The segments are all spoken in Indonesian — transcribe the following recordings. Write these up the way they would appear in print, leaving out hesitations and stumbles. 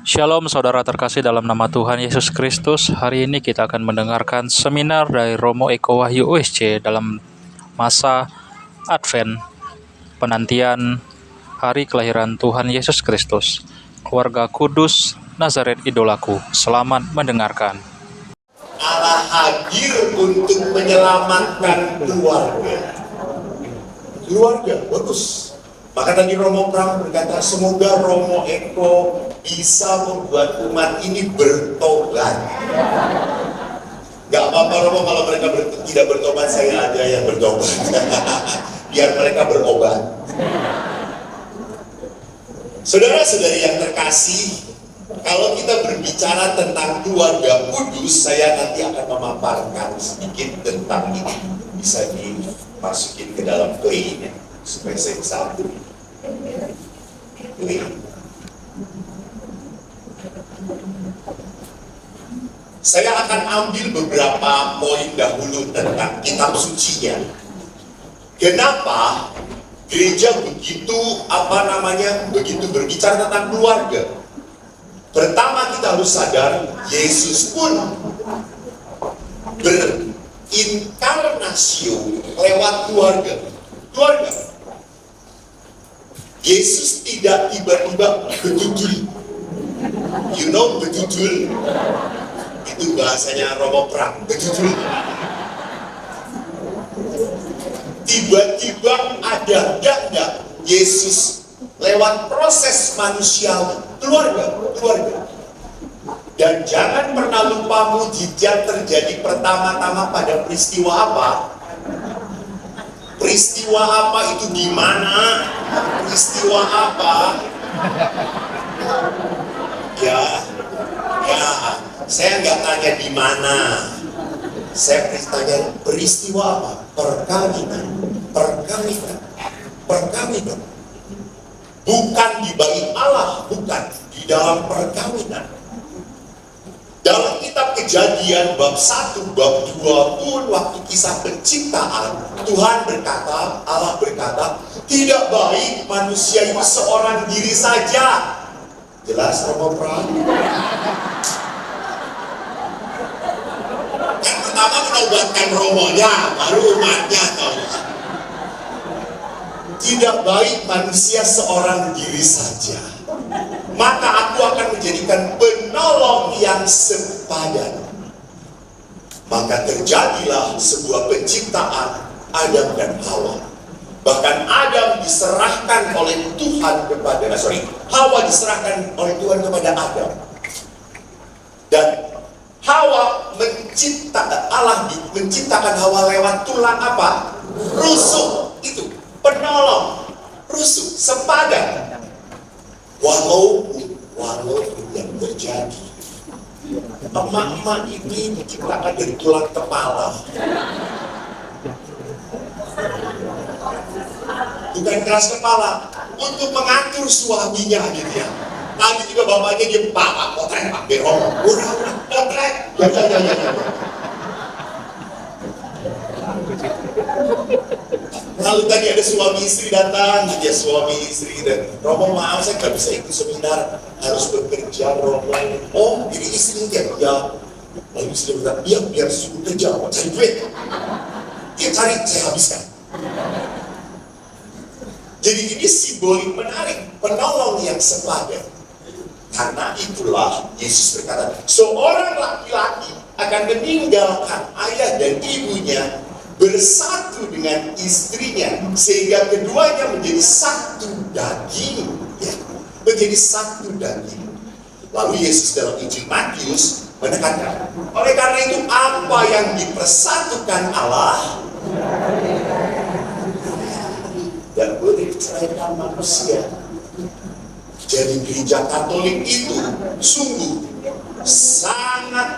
Shalom saudara terkasih dalam nama Tuhan Yesus Kristus. Hari ini kita akan mendengarkan seminar dari Romo Eko Wahyu USC dalam masa Advent, penantian hari kelahiran Tuhan Yesus Kristus. Keluarga Kudus, Nazaret Idolaku, selamat mendengarkan. Allah hadir untuk menyelamatkan keluarga. Keluarga, bagus. Maka tadi Romo Pram berkata, semoga Romo Eko bisa membuat umat ini bertobat. Gak apa-apa Romo kalau mereka tidak bertobat, saya aja yang bertobat. Biar mereka berobat. Saudara-saudari yang terkasih, kalau kita berbicara tentang keluarga kudus, saya nanti akan memaparkan sedikit tentang ini. Bisa dimasukin ke dalam play supaya saya bisa play. Saya akan ambil beberapa poin dahulu tentang kitab sucinya. Kenapa gereja begitu begitu berbicara tentang keluarga? Pertama kita harus sadar, Yesus pun berinkarnasi lewat keluarga. Yesus tidak tiba-tiba betutul. You know betutul? Itu bahasanya Romo Pram, betutul. Tiba-tiba ada enggak Yesus lewat proses manusiawi, keluarga. Dan jangan pernah lupa mujizat terjadi pertama-tama pada peristiwa apa? Peristiwa apa itu di mana? Peristiwa apa? Ya, saya nggak tanya di mana. Saya tanya peristiwa apa? Perkawinan. Bukan di bait Allah, bukan di dalam perkawinan. Dalam kitab Kejadian bab 1, bab 2 pun waktu kisah penciptaan, Allah berkata, tidak baik manusia itu seorang diri saja. Jelas Romo Pram? Yang pertama menobatkan Romonya, baru umatnya tahu. Tidak baik manusia seorang diri saja. Maka aku akan menjadikan penolong yang sepadan. Maka terjadilah sebuah penciptaan Adam dan Hawa. Bahkan Adam diserahkan oleh Tuhan Hawa diserahkan oleh Tuhan kepada Adam. Dan Hawa Allah menciptakan Hawa lewat tulang apa? Rusuk. Itu penolong, rusuk, sepadan. Walaupun yang terjadi, emak-emak ini diciptakan dari tulang kepala, bukan keras kepala, untuk mengatur suaminya gitu ya. Nanti juga bapaknya dia pak potret pak berong, udah potret, ya. Lalu tadi ada suami istri datang, dia suami istri dan Romo maaf saya nggak bisa ikut seminar, harus bekerja Romo. Oh ini istrinya ya. Lalu istri bilang, ya biar suruh kerja, mau cari duit. Dia cari, saya habiskan. Jadi ini simbolik menarik, penolong yang sepadan. Karena itulah Yesus berkata, seorang laki-laki akan meninggalkan ayah dan ibunya, bersatu dengan istrinya, sehingga keduanya menjadi satu daging, ya, menjadi satu daging. Lalu Yesus dalam Injil Matius menekankan, oleh karena itu apa yang dipersatukan Allah dan boleh diceraikan manusia. Jadi gereja Katolik itu sungguh sangat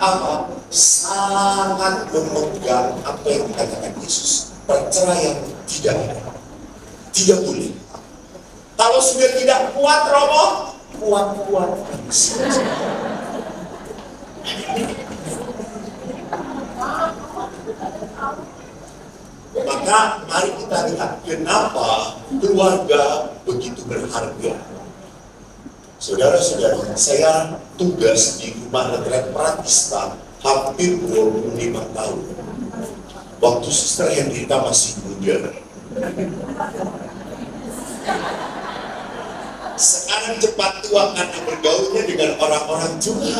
memegang apa yang dikatakan Yesus. Perceraian tidak boleh. Kalau sudah tidak kuat Romo, kuat Maka mari kita lihat kenapa keluarga begitu berharga. Saudara-saudari, saya tugas di rumah retret Pratista hampir 25 tahun. Waktu Sister Hendrita masih muda. Sekarang cepat tua karena bergaulnya dengan orang-orang tua.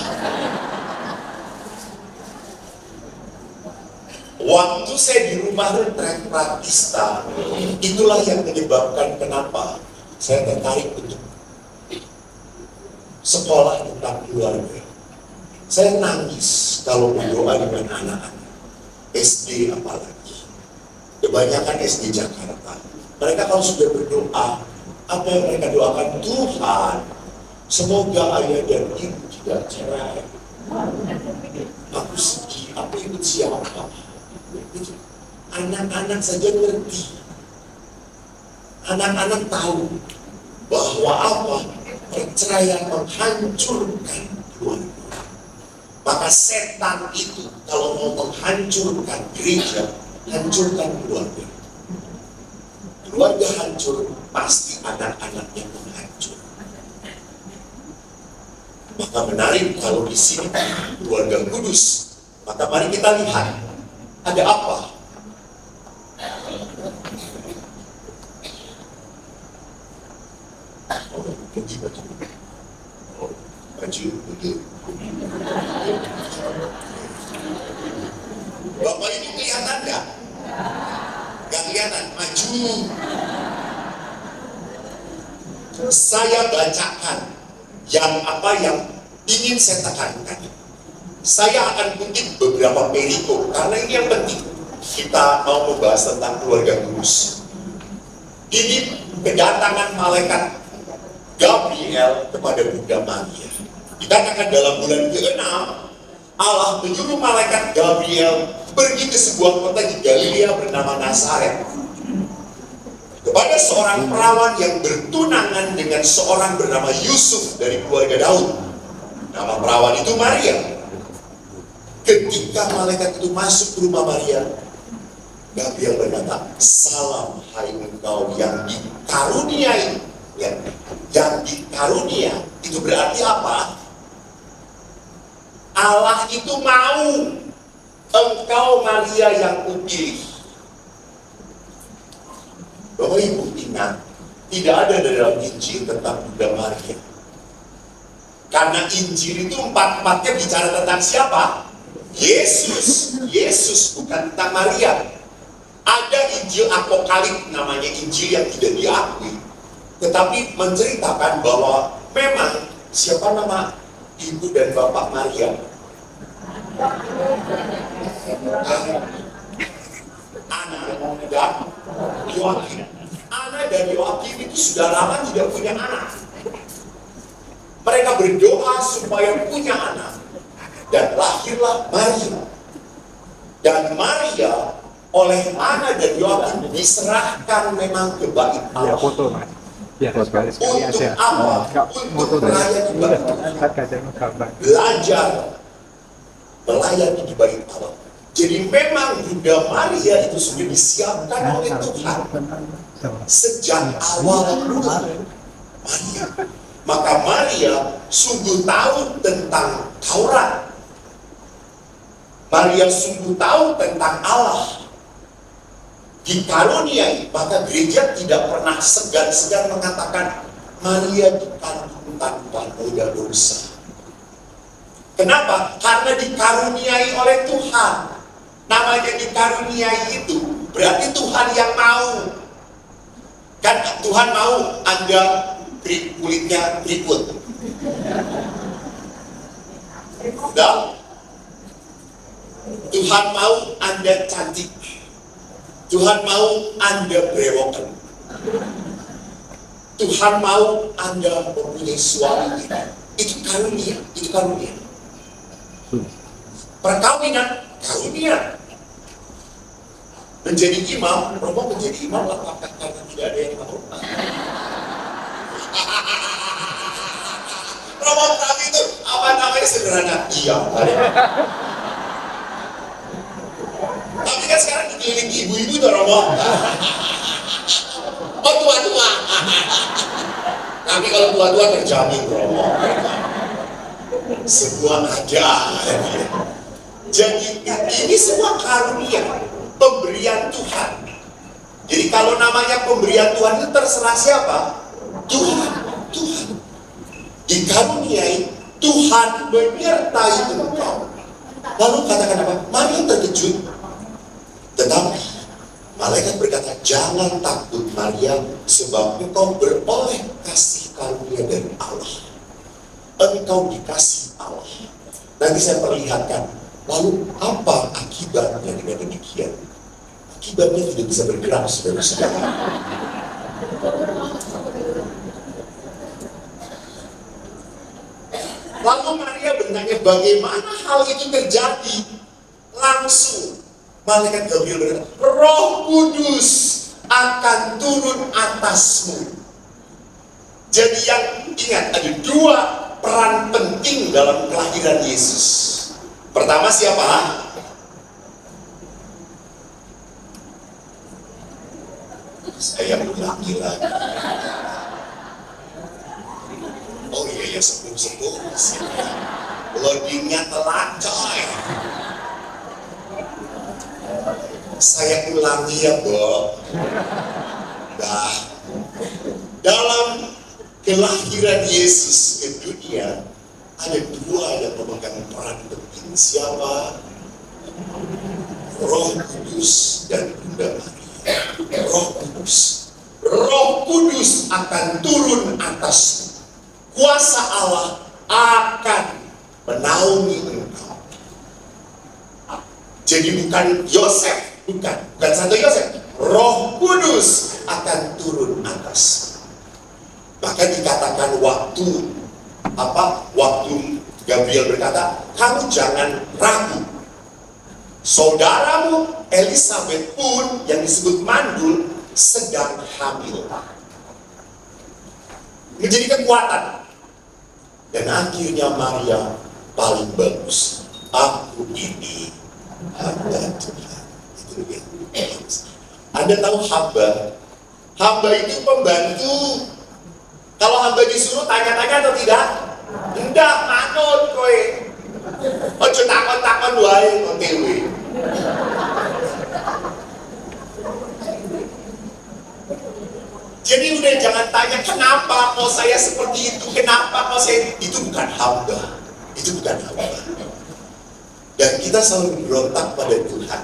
Waktu saya di rumah retret Pratista, itulah yang menyebabkan kenapa saya tertarik untuk sekolah tentang keluarga. Saya nangis kalau berdoa dengan anak-anak SD, apalagi kebanyakan SD Jakarta. Mereka kalau sudah berdoa, apa yang mereka doakan? Tuhan, semoga ayah dan ibu tidak cerai. Aku sedih, aku ikut siapa? Anak-anak saja ngerti. Anak-anak tahu bahwa apa? Perceraian menghancurkan keluarga. Maka setan itu kalau mau menghancurkan gereja, hancurkan keluarga. Keluarga hancur, pasti anak-anaknya pun hancur. Maka menarik kalau di sini keluarga kudus. Maka mari kita lihat ada apa. Baju. Bapak Ibu kelihatan nggak? Nggak kelihatan, maju. Saya bacakan yang apa yang ingin saya tekankan. Saya akan kutip beberapa perikop karena ini yang penting. Kita mau membahas tentang keluarga kudus. Ini kedatangan malaikat Gabriel kepada Bunda Maria. Dikatakan dalam bulan ke-6, Allah menyuruh malaikat Gabriel pergi ke sebuah kota di Galilea bernama Nazaret kepada seorang perawan yang bertunangan dengan seorang bernama Yusuf dari keluarga Daud. Nama perawan itu Maria. Ketika malaikat itu masuk ke rumah Maria, Gabriel berkata, "Salam hai engkau yang dikaruniai." Ya, yang dikarunia itu berarti apa? Allah itu mau engkau Maria yang kupilih. Bapak Ibu ingat, tidak ada dalam Injil tentang Bunda Maria. Karena Injil itu empat-empatnya bicara tentang siapa? Yesus. Yesus, bukan tentang Maria. Ada Injil Apokalip namanya, Injil yang tidak diakui, tetapi menceritakan bahwa memang siapa nama ibu dan bapak Maria? Ana dan Yoakim. Ana dan Yoakim itu sudah lama tidak punya anak. Mereka berdoa supaya punya anak, dan lahirlah Maria. Dan Maria oleh Ana dan Yoakim diserahkan memang ke bait Allah. Foto mas. Ya, sekali-sekali Untuk aja. apa? Untuk melayani bait Allah. Belajar melayani di bait Allah. Jadi memang Bunda Maria itu sudah disiapkan oleh Tuhan sejak awal mula Maria. Maka Maria sungguh tahu tentang Taurat. Maria sungguh tahu tentang Allah. Dikaruniai, maka gereja tidak pernah segan-segan mengatakan Maria dikandung tanpa noda dosa. Kenapa? Karena dikaruniai oleh Tuhan. Namanya dikaruniai itu berarti Tuhan yang mau. Kan Tuhan mau Anda kulitnya keriput. Udah? Tuhan mau Anda cantik. Tuhan mau Anda berewokan. Tuhan mau Anda mempunyai suami. Itu karunia, itu karunia. Perkawinan, karunia. Menjadi imam, Romo menjadi imam apakah karena tidak ada yang mau? Romo tadi itu apa namanya sederhana? Iya. Tapi kan sekarang dikelilingi ibu-ibu tuh Romo. Oh tua-tua. Tapi kalau tua-tua terjamin Romo. Semua ada. Jadi ini semua karunia, pemberian Tuhan. Jadi kalau namanya pemberian Tuhan itu terserah siapa? Tuhan. Dikaruniai, Tuhan menyertai engkau. Lalu katakan apa? Maria terkejut. Tetapi malaikat berkata, jangan takut Maria, sebab engkau beroleh kasih karunia dari Allah. Engkau dikasih Allah. Nanti saya perlihatkan. Lalu apa akibatnya dengan demikian? Akibatnya tidak bisa bergerak, saudara-saudara. Lalu Maria bertanya, bagaimana hal itu terjadi? Langsung malaikat Gabriel berkata, Roh Kudus akan turun atasmu. Jadi yang ingat, ada dua peran penting dalam kelahiran Yesus. Pertama siapa? Saya ulangi lagi. Oh iya ya, sepuh-sepuh. Loadingnya telat coy. Saya ulangi ya, Bo. Nah, dalam kelahiran Yesus ke dunia, ada dua yang memegang peran penting. Siapa? Roh Kudus dan Bunda Maria. Roh Kudus akan turun atasmu. Kuasa Allah akan menaungi engkau. Jadi bukan Yosef, bukan Santo Yosef. Roh Kudus akan turun atas. Maka dikatakan waktu Gabriel berkata, kamu jangan ragu. Saudaramu Elisabeth pun yang disebut mandul sedang hamil. Menjadi kekuatan. Dan akhirnya Maria paling bagus. Aku ini hamba Tuhan. Itu dia. Anda tahu hamba? Hamba itu pembantu. Kalau hamba disuruh tanya-tanya atau tidak? Enggak, manut kowe. Ojo takon-takon wae OTW. Jadi udah jangan tanya kenapa kok saya seperti itu, kenapa kok saya itu bukan hamba. Itu bukan hamba. Dan kita selalu berontak pada Tuhan.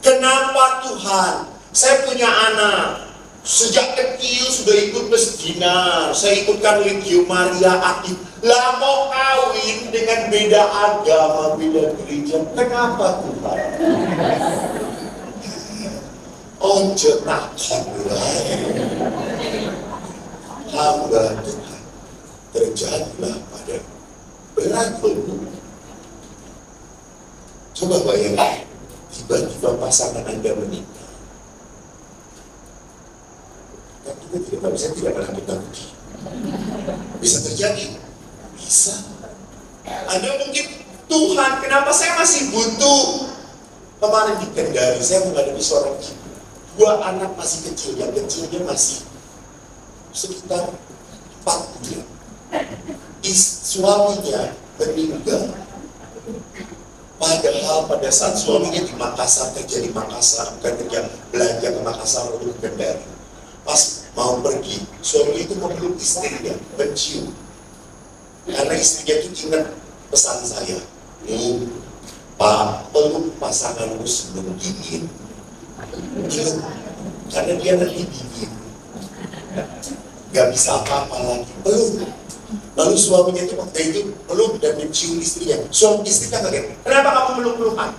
Kenapa Tuhan? Saya punya anak. Sejak kecil sudah ikut mesdinar, saya ikutkan Legio Maria aktif. Lah mau kawin dengan beda agama, beda gereja. Kenapa Tuhan? Ojo takon hamba Tuhan. Terjadilah pada berat loh. Coba bayangkan, tiba-tiba pasangan Anda menikah. Kita tidak bisa tidak pernah bertanggung. Bisa terjadi, bisa. Anda mungkin Tuhan, kenapa saya masih butuh? Kemarin di Kendari saya menghadapi seorang ibu, dua anak masih kecil, yang kecilnya masih sekitar 4 bulan. Suaminya meninggal. Padahal pada saat suaminya di Makassar, kerja di Makassar, bukan kerja belanja ke Makassar lalu ke Kendari. Pas mau pergi, suami itu memeluk istrinya, mencium. Karena istrinya itu ingat pesan saya, Pak, peluk pasanganmu sebelum dingin. Karena dia nanti dingin, gak bisa apa-apa lagi, peluk. Lalu suaminya itu waktu itu peluk dan mencium istrinya. Suami istrinya kaget, kenapa kamu meluk-melukan?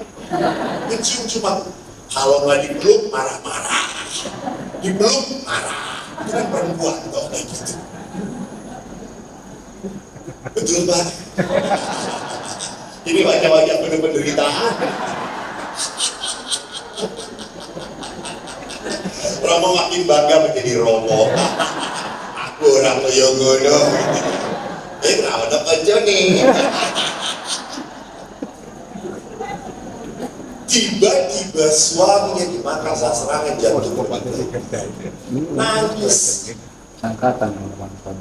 Mencium cuma, kalau nggak dipeluk marah-marah, dipeluk marah. Itu kan perempuan toh kayak gitu. Betul Pak. Ini wajah-wajah penuh penderitaan. Romo makin bangga menjadi Romo. Aku orang Yogono. Kenapa ada kerja nih? Tiba-tiba suaminya di Makassar serangan jantung berbagai. Nangis. Angkatan nonton.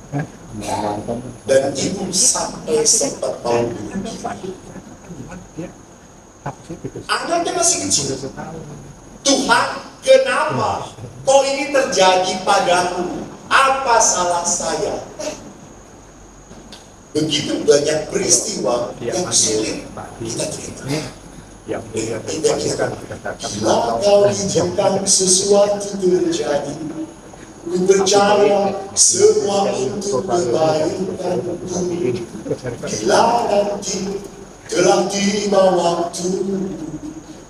Nonton. Dan ibu sampai sempat mau bunuh diri. Dia apa sih itu? Anaknya masih kecil. Tahu. Tuhan, kenapa kok ini terjadi padaku? Apa salah saya? Begitu banyak peristiwa yang sulit kita terima. Yang mulia Kita kira, dikatakan bila kau izinkan sesuatu terjadi, ku percaya semua untuk kebaikanku. Bila nanti telah tiba waktu,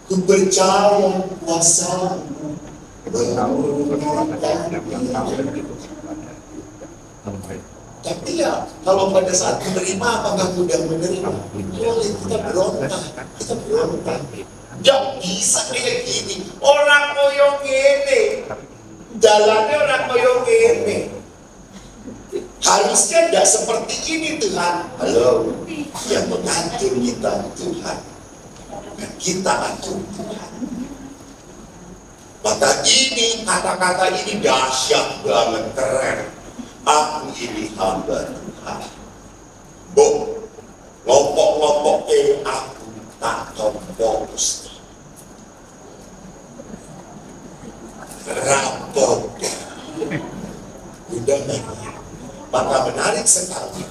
ku percaya kuasamu memulihkan diri. Tapi ya, kalau pada saat menerima, apakah mudah menerima? Boleh, kita berontak. Gak bisa kayak gini. Orang koyong ini, jalannya orang koyong ini. Harusnya tidak seperti ini Tuhan. Halo, yang mengatur kita Tuhan. Dan kita atur Tuhan. Maka ini, kata-kata ini dahsyat banget, keren. Aku ini hamba Tuhan. Bu, ngompok-ngompok aku tak fokus. Rapot. Udah nih. Maka menarik sekali.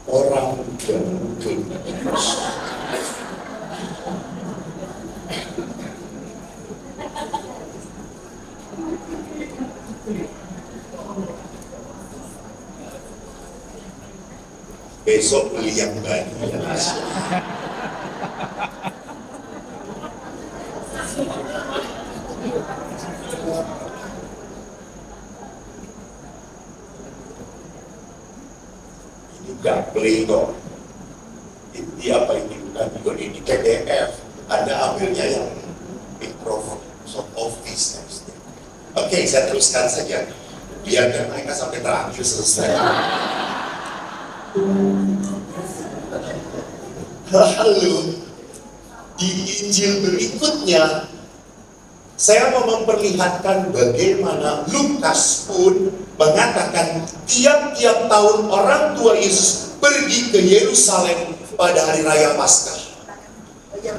Orang yang besok beli yang baru. Ini gak beli kok. Ini apa ini? Bukan ini PDF. Ada ambilnya yang Microsoft Office. Oke, saya teruskan saja. Biarkan mereka sampai terakhir selesai. Lalu di Injil berikutnya saya mau memperlihatkan bagaimana Lukas pun mengatakan tiap-tiap tahun orang tua Yesus pergi ke Yerusalem pada hari raya Paskah.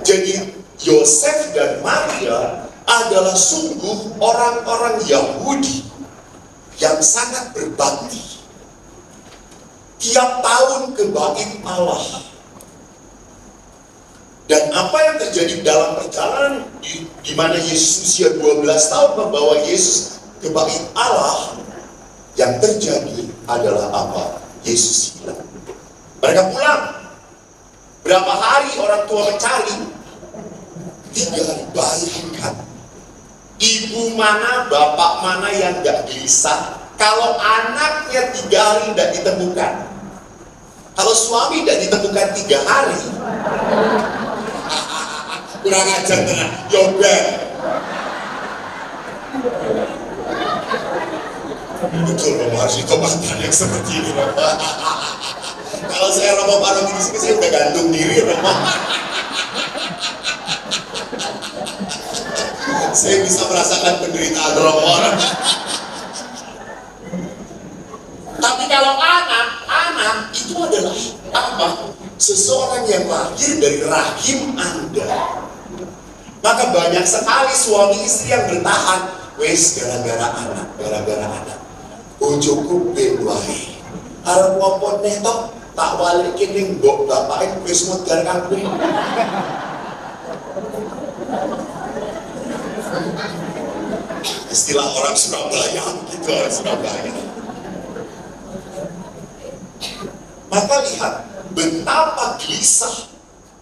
Jadi Yosef dan Maria adalah sungguh orang-orang Yahudi yang sangat berbakti. Tiap tahun ke bait Allah. Dan apa yang terjadi dalam perjalanan di mana Yesus usia 12 tahun membawa Yesus ke bait Allah, yang terjadi adalah apa? Yesus hilang. Mereka pulang. Berapa hari orang tua mencari? 3 hari. Bayangkan. Ibu mana, bapak mana yang gak gelisah kalau anaknya 3 hari tidak ditemukan? Kalau suami tidak ditemukan 3 hari, kurang ajar tenan, yoga. Betul, Romo harus ditobatkan yang seperti ini, Romo. Kalau saya Romo Parong di sini, saya udah gantung diri, Romo. Saya bisa merasakan penderitaan Romo. Tapi kalau anak itu adalah apa? Seseorang yang lahir dari rahim Anda. Maka banyak sekali suami istri yang bertahan. Wes gara-gara anak. Bojoku ben wae. Arep apa netok tak balikin ning mbok bapake wis modar kabeh. Istilah orang Surabaya gitu, Surabaya. Maka lihat betapa gelisah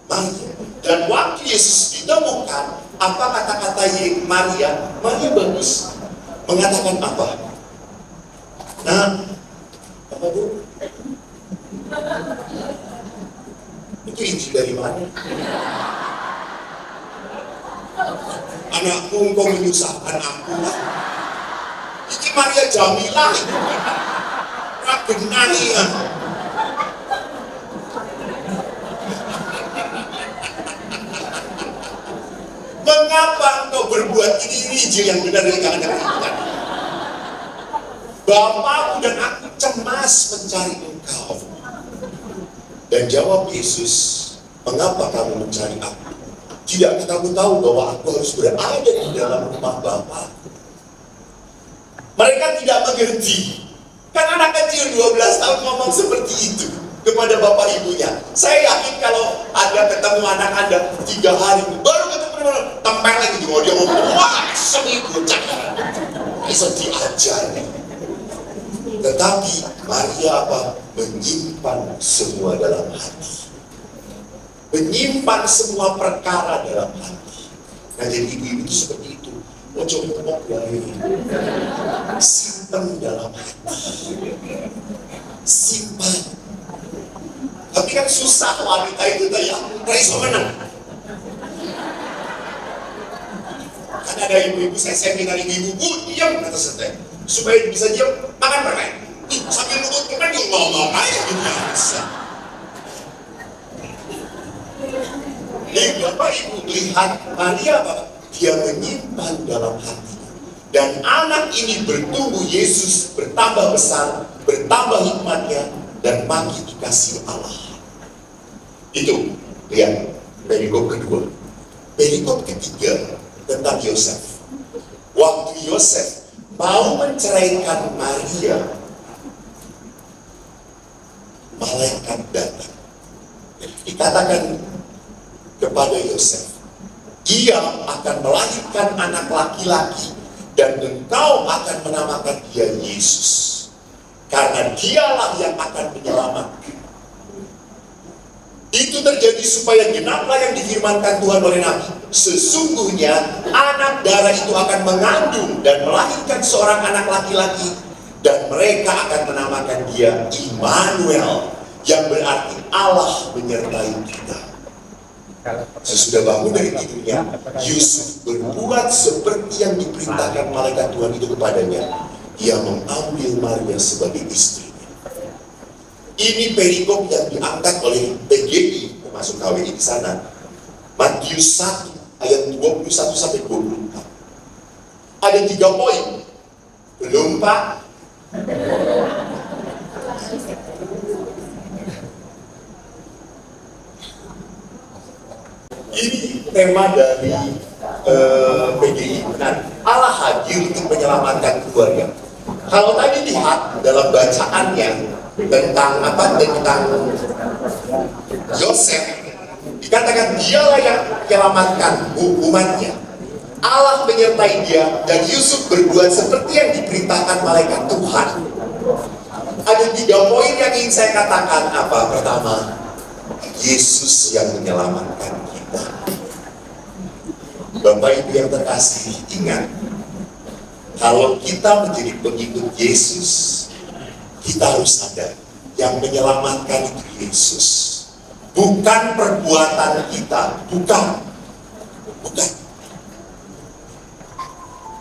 Maria. Dan waktu Yesus ditemukan, apa kata-kata Maria? Maria bagus. Mengatakan apa? Nah, apa Bu? Itu Injil dari mana? Anakku, engkau menyusahkan aku. Ini Maria Jamilah. Rabenan ya. Mengapa engkau berbuat ini Injil yang benar dari kanan? Bapakku dan aku cemas mencari engkau. Dan jawab Yesus, mengapa kamu mencari aku? Tidakkah kamu tahu bahwa aku harus berada di dalam rumah Bapa? Mereka tidak mengerti. Kan anak kecil 12 tahun ngomong seperti itu kepada bapak ibunya. Saya yakin kalau Anda ketemu anak Anda 3 hari, baru ketemu tempel lagi di dia ngomong, wah seminggu cakap. Bisa diajar. Tetapi Maria apa? Menyimpan semua dalam hati. Menyimpan semua perkara dalam hati. Nah jadi ibu-ibu itu seperti itu. Ojo ngomong dari simpan dalam hati. Simpan. Tapi kan susah wanita itu ya. Raiso menang. Kan ada ibu-ibu, saya seminar ibu-ibu, diam kata saya. Supaya bisa diam, makan permen. Sambil nunggu permen dia ngomong aja biasa. Nih Bapak Ibu lihat Maria apa? Dia menyimpan dalam hati. Dan anak ini bertumbuh, Yesus bertambah besar, bertambah hikmatnya, dan makin dikasih Allah. Itu, lihat, perikop kedua. Perikop ketiga tentang Yosef. Waktu Yosef mau menceraikan Maria, malaikat datang. Dikatakan kepada Yosef, dia akan melahirkan anak laki-laki dan engkau akan menamakan dia Yesus, karena dialah yang akan menyelamatkan. Itu terjadi supaya genaplah yang difirmankan Tuhan oleh Nabi. Sesungguhnya anak darah itu akan mengandung dan melahirkan seorang anak laki-laki, dan mereka akan menamakan dia Immanuel, yang berarti Allah menyertai kita. Sesudah bangun dari tidurnya, Yusuf berbuat seperti yang diperintahkan malaikat Tuhan itu kepadanya. Dia mengambil Maria sebagai istrinya. Ini perikop yang diangkat oleh PGI, termasuk KWI di sana. Matius 1 ayat 21 sampai 24. Ada 3 poin. Belum Pak? Ini tema dari PGI. Benar, Allah hadir untuk menyelamatkan keluarga. Kalau tadi lihat dalam bacaannya tentang Yosef, dikatakan dialah yang menyelamatkan umatnya. Allah menyertai dia, dan Yusuf berbuat seperti yang diperintahkan malaikat Tuhan. Ada 3 poin yang ingin saya katakan. Apa? Pertama, Yesus yang menyelamatkan kita. Bapak Ibu yang terkasih, ingat, kalau kita menjadi pengikut Yesus, kita harus sadar yang menyelamatkan itu Yesus, bukan perbuatan kita, bukan.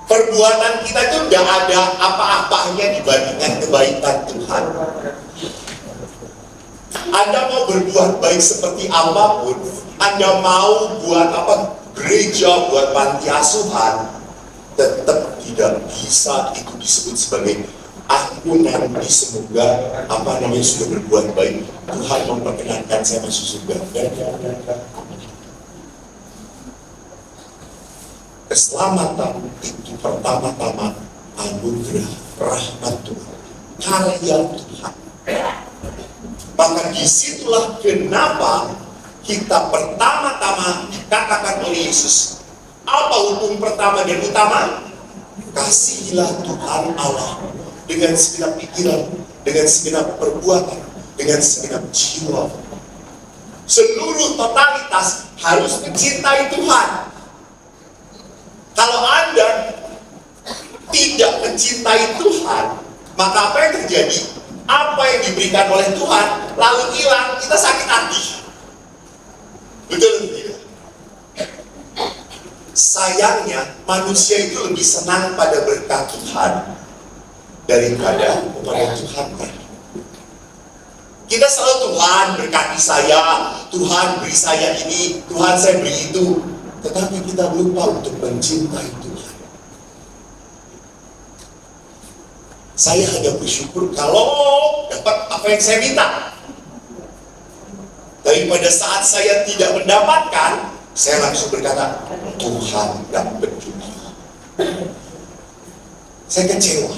Perbuatan kita itu tidak ada apa-apanya dibandingkan kebaikan Tuhan. Anda mau berbuat baik seperti apapun, Anda mau buat gereja, buat panti asuhan, tetap tidak bisa itu disebut sebagai aku nanti semoga sudah berbuat baik, Tuhan memperkenankan saya masuk surga. Keselamatan itu pertama-tama anugerah rahmat Tuhan, karya Tuhan. Maka disitulah kenapa kita pertama-tama dikatakan oleh Yesus, apa hukum pertama dan utama? Kasihilah Tuhan Allah dengan segenap pikiran, dengan segenap perbuatan, dengan segenap jiwa. Seluruh totalitas harus mencintai Tuhan. Kalau Anda tidak mencintai Tuhan, maka apa yang terjadi? Apa yang diberikan oleh Tuhan lalu hilang, kita sakit hati. Betul tidak? Sayangnya manusia itu lebih senang pada berkat Tuhan daripada kepada Tuhan. Kita selalu Tuhan berkati saya, Tuhan beri saya ini, Tuhan saya beri itu. Tetapi kita lupa untuk mencintai Tuhan. Saya hanya bersyukur kalau dapat apa yang saya minta. Tapi pada saat saya tidak mendapatkan, saya langsung berkata, Tuhan yang berjudi. Saya kecewa.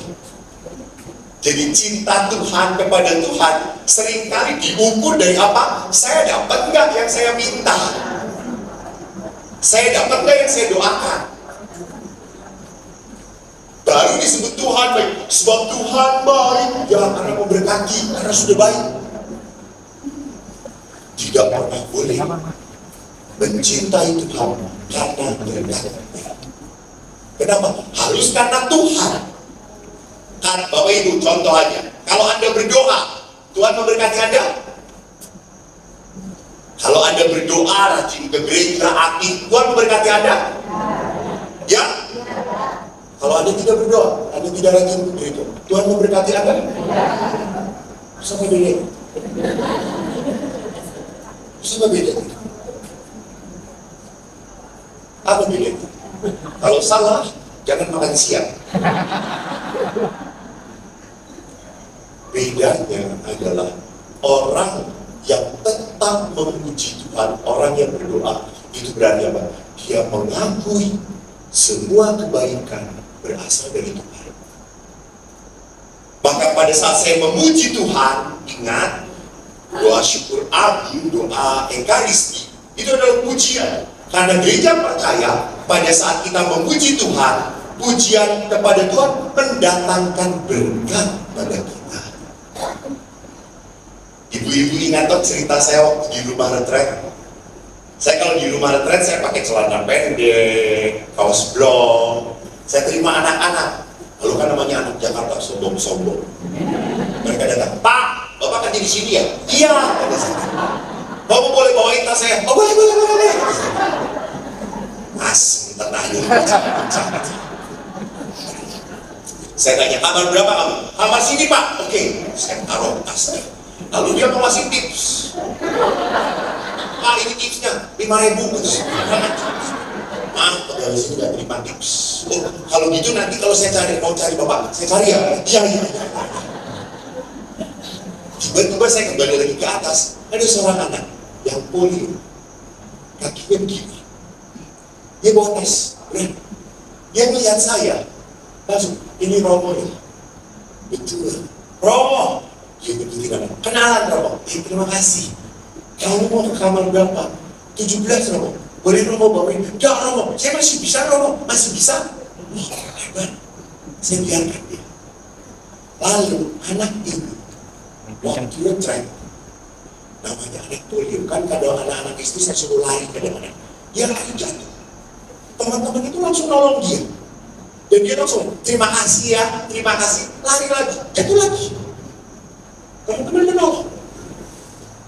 Jadi cinta Tuhan kepada Tuhan seringkali diukur dari apa? Saya dapat nggak yang saya minta? Saya dapat nggak yang saya doakan? Baru disebut Tuhan baik. Sebab Tuhan baik, ya karena memberkati, karena sudah baik. Tidak pernah boleh mencintai Tuhan karena berkat. Kenapa? Harus karena Tuhan. Kan Bapak Ibu, contoh aja. Kalau Anda berdoa, Tuhan memberkati Anda. Kalau Anda berdoa rajin ke gereja aktif, Tuhan memberkati Anda. Ya? Kalau Anda tidak berdoa, Anda tidak rajin ke gereja, Tuhan memberkati Anda. Sama beda. Sama beda. Apa beda? Kalau salah, jangan makan siang. Bedanya adalah orang yang tetap memuji Tuhan, orang yang berdoa, itu berarti apa? Dia mengakui semua kebaikan berasal dari Tuhan. Maka pada saat saya memuji Tuhan, ingat, doa syukur agung, doa ekaristi, itu adalah pujian. Karena gereja percaya, pada saat kita memuji Tuhan, pujian kepada Tuhan mendatangkan berkat pada kita. Ibu-ibu ingat dong cerita saya waktu di rumah retret. Saya kalau di rumah retret, saya pakai celana pendek, kaos blong. Saya terima anak-anak. Lalu kan namanya anak Jakarta, sombong-sombong. Mereka datang, Pak, Bapak kerja di sini ya? Iya, kata saya. Bapak boleh bawain tas saya? Oh, boleh. Mas, tertanya. Saya tanya, kamar berapa kamu? Kamar sini Pak. Oke, saya taruh tasnya. Lalu dia mau ngasih tips. Pak, ini tipsnya 5.000. Maaf, pegawai sini nggak terima tips. Oh, kalau gitu nanti kalau saya mau cari Bapak, saya cari ya. Iya. Tiba-tiba saya kembali lagi ke atas. Ada seorang anak yang polio, kakinya begini. Dia bawa tas, dia melihat saya, langsung, ini Romo ya? Betul, Romo. Dia begitu kenalan Romo. Terima kasih. Kamu mau ke kamar berapa? 17 Romo. Boleh Romo bawain? Enggak Romo, saya masih bisa Romo, masih bisa. Wah, hebat. Saya biarkan dia. Lalu anak ini, waktu retret, namanya anak polio, kan kadang anak-anak itu saya suruh lari kadang-kadang. Dia lari jatuh. Teman-teman itu langsung nolong dia. Dan dia langsung, terima kasih ya, terima kasih. Lari lagi, jatuh lagi. Teman-teman menolong.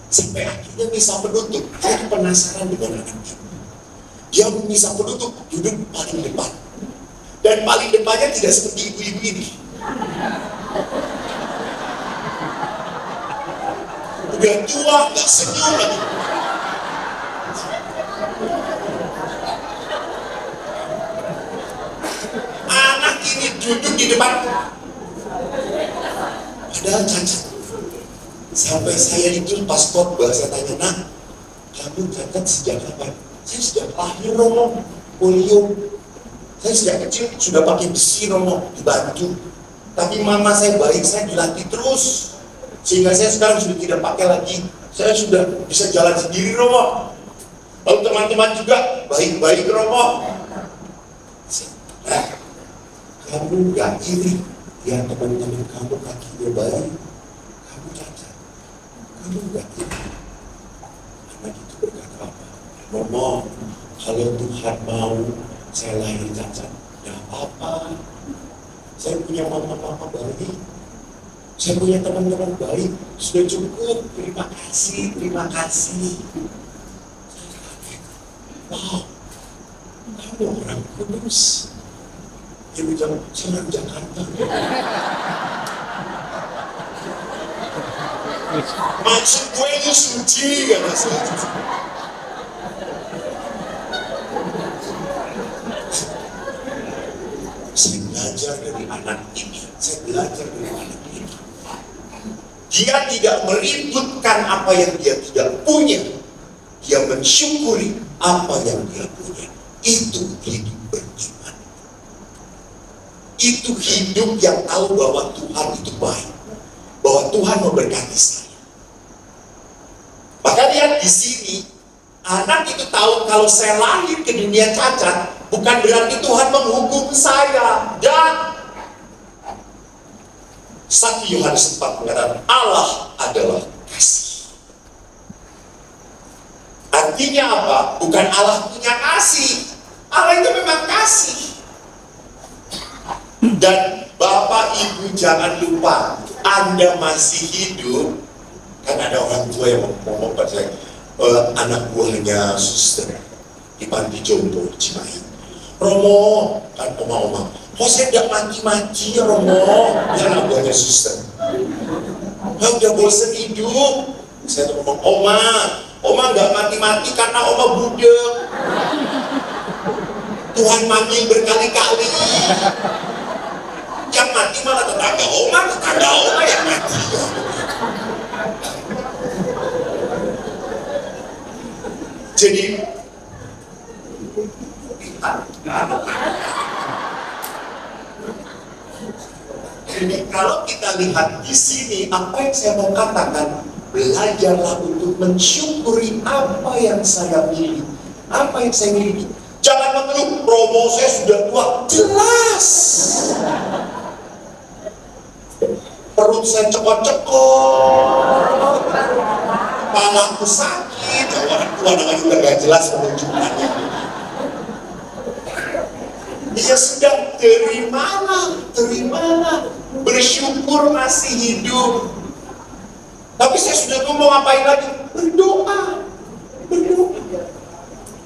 Sampai akhirnya misa penutup. Saya penasaran dengan anaknya. Dia misa penutup, duduk paling depan. Dan paling depannya tidak seperti ibu-ibu ini. Udah tua, gak senyum lagi. Anak ini duduk di depan, padahal cacat. Sampai saya itu pas khotbah, saya tanya, nak, kamu cacat sejak kapan? Saya sejak lahir Romo, polio. Saya sejak kecil sudah pakai besi Romo, dibantu. Tapi mama saya baik, saya dilatih terus. Sehingga saya sekarang sudah tidak pakai lagi. Saya sudah bisa jalan sendiri Romo. Lalu teman-teman juga baik-baik Romo. Nah, kamu gak iri ya teman-teman kamu kakinya baik, kamu cacat, kamu gak iri. Anak itu berkata apa? Romo, kalau Tuhan mau saya lahir cacat, ya apa-apa. Saya punya mama-mama baik, saya punya teman-teman baik, sudah cukup. Terima kasih, terima kasih. Wow, kamu orang kudus. Dia bilang, saya orang Jakarta. Maksud gue itu suci, kata saya. Saya belajar belajar dari anak ini. Saya belajar dari anak ini. Dia tidak meributkan apa yang dia tidak punya. Dia mensyukuri apa yang dia punya. Itu hidup beriman. Itu hidup yang tahu bahwa Tuhan itu baik. Bahwa Tuhan memberkati saya. Maka lihat di sini, anak itu tahu kalau saya lahir ke dunia cacat, bukan berarti Tuhan menghukum saya. Dan 1 Yohanes 4 mengatakan Allah adalah kasih. Artinya apa? Bukan Allah punya kasih. Allah itu memang kasih. Dan Bapak Ibu jangan lupa, Anda masih hidup. Kan ada orang tua yang ngomong pada saya, anak buahnya suster di panti jompo Cimahi. Romo, kan oma-oma, kok saya tidak mati-mati ya Romo? Ya anak buahnya suster. Udah bosan hidup. Saya tuh ngomong, Oma nggak mati-mati karena Oma budek. Tuhan manggil berkali-kali. Yang mati malah tetangga Oma yang mati. Jadi kalau kita lihat di sini, apa yang saya mau katakan, belajarlah untuk mensyukuri apa yang saya miliki, apa yang saya miliki. Jangan mengeluh, Romo saya sudah tua. Jelas. Perut saya cekot-cekot, kepalaku sakit. Orang tua namanya juga gak jelas menunjukkannya. Ya sudah, terimalah, bersyukur masih hidup. Tapi saya sudah mau ngapain lagi? Berdoa.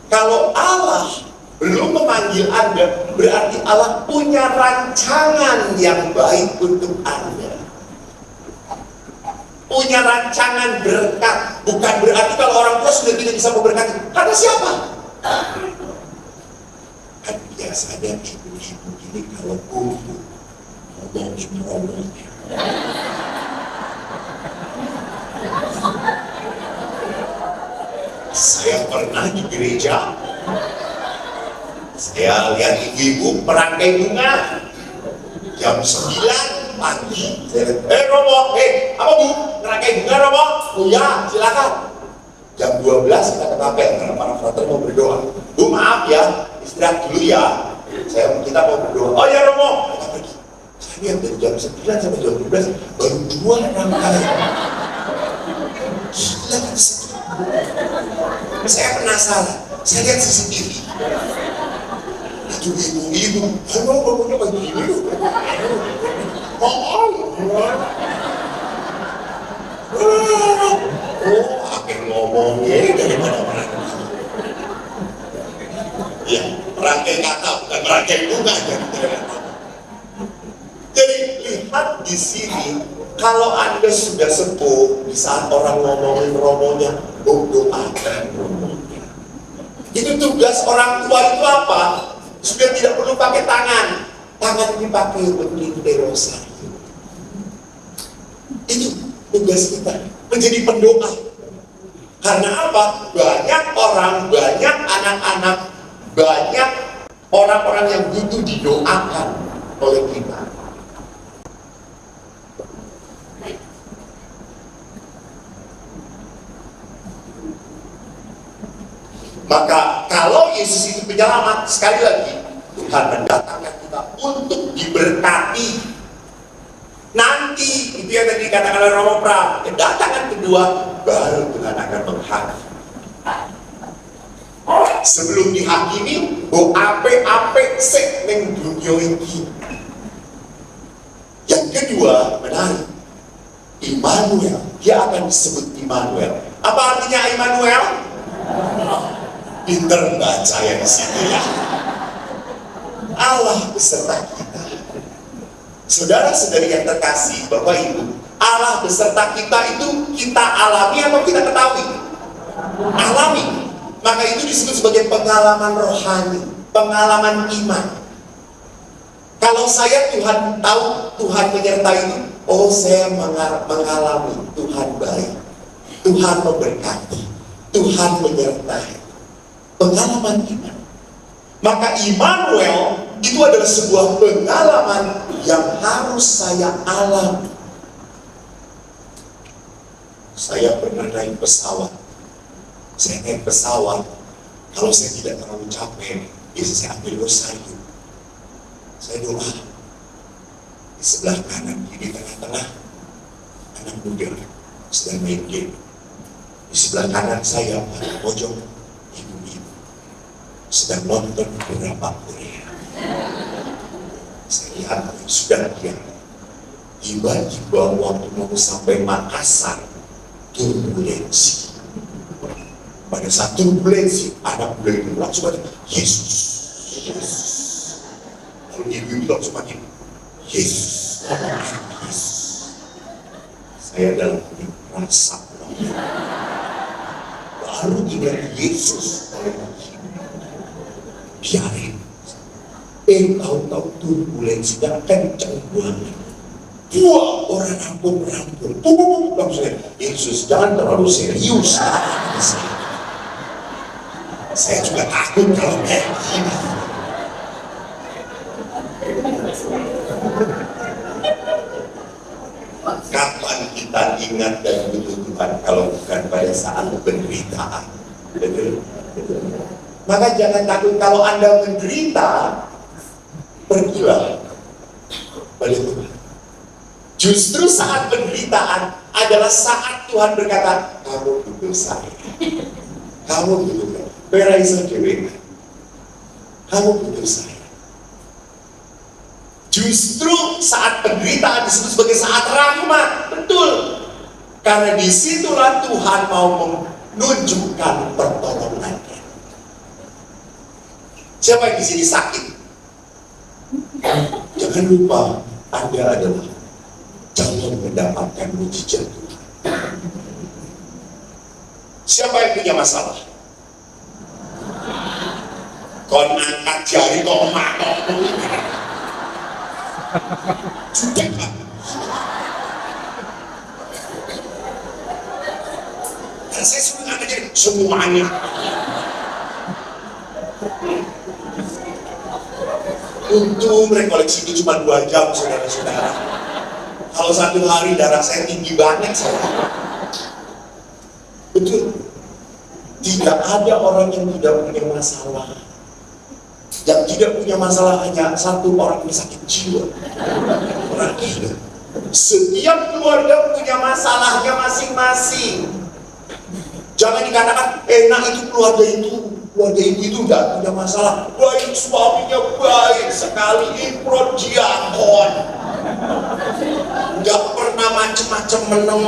Kalau Allah belum memanggil Anda, berarti Allah punya rancangan yang baik untuk Anda. Punya rancangan berkat. Bukan berarti kalau orang tua sudah tidak bisa memberkati. Karena siapa? Kan biasanya ibu-ibu ini kalau kumpul ngomongin. Saya pernah di gereja, saya lihat ibu-ibu merangkai bunga jam 9 pagi. Saya lihat, Romo, apa bu? Merangkai bunga Romo? Oh ya, silakan. Jam 12 kita ke kapel karena para frater mau berdoa. Bu maaf ya, istirahat dulu ya. Kita mau berdoa. Oh ya Romo, kita pergi. Saya lihat dari jam 9 sampai jam 12 baru 2 rangkai. Gila kan sedih. Saya penasaran. Saya lihat CCTV. Itu ibu-ibu, ngomongnya begini loh. Akhir ngomongnya dari mana-mana. Ya, merangkai kata bukan merangkai bunga. Jadi lihat di sini, kalau Anda sudah sepuh, di saat orang ngomongin romonya, doa. Itu tugas orang tua itu apa? Sudah tidak perlu pakai tangan. Tangan dipakai untuk mengintai rosari. Itu tugas kita, menjadi pendoa. Karena apa? Banyak orang, banyak anak-anak, banyak orang-orang yang butuh didoakan oleh kita. Maka kalau Yesus itu penyelamat, sekali lagi Tuhan mendatangkan kita untuk diberkati. Nanti itu yang tadi dikatakan oleh Romo Pram, kedatangan kedua baru Tuhan akan menghakimi. Sebelum dihakimi, ape-ape sek ning dunia ini. Yang kedua, menarik, Immanuel. Dia akan disebut Immanuel. Apa artinya Immanuel? Pinter baca ya di situ ya. Allah beserta kita. Saudara-saudari yang terkasih, Bapak Ibu, Allah beserta kita itu kita alami atau kita ketahui? Alami. Maka itu disebut sebagai pengalaman rohani, pengalaman iman. Kalau saya Tuhan tahu Tuhan menyertai itu, oh saya mengalami Tuhan baik, Tuhan memberkati, Tuhan menyertai. Pengalaman iman. Maka Immanuel itu adalah sebuah pengalaman yang harus saya alami. Saya pernah naik pesawat. Saya naik pesawat, kalau saya tidak terlalu capek, biasa saya ambil sayur. Saya doa. Di sebelah kanan, di tengah-tengah, anak muda sedang main game. Di sebelah kanan saya, pada pojok, ibu-ibu sedang nonton drama Korea. Saya lihat sudah dia. Tiba-tiba waktu mau sampai Makassar, turbulensi. Pada saat turbulensi, anak muda itu langsung ada, Yesus, Yesus. Lalu ibu-ibu langsung makin, Yesus, Yesus. Saya dalam hati merasa baru ingat Yesus. Biarin. Tahu-tahu turbulensinya kencang banget. Wah, orang rampung-rampung. Langsung Yesus, jangan terlalu serius. Saya juga takut kalau kayak gini. Kapan kita ingat dan butuh Tuhan kalau bukan pada saat penderitaan? Betul? Maka jangan takut kalau Anda menderita, pergilah pada Tuhan. Justru saat penderitaan adalah saat Tuhan berkata, kamu butuh saya. Kamu butuh saya. Where is the way? Kamu butuh saya. Justru saat penderitaan disebut sebagai saat rahmat. Betul. Karena disitulah Tuhan mau menunjukkan pertolongannya. Siapa yang di sini sakit? Jangan lupa, Anda adalah calon mendapatkan mujizat Tuhan. Siapa yang punya masalah? Kon angkat jari kok matok. Sudah kan? Dan saya suruh angkat jari semuanya. Untung rekoleksi itu cuma 2 jam, saudara-saudara. Kalau 1 hari darah saya tinggi banget saya. Betul. Tidak ada orang yang tidak punya masalah. Yang tidak punya masalah hanya satu orang yang sakit jiwa. Orang gila. Setiap keluarga punya masalahnya masing-masing. Jangan dikatakan enak itu keluarga itu. Keluarga itu tidak punya masalah. Baik, suaminya baik sekali, imron diakon. Gak pernah macem-macem meneng.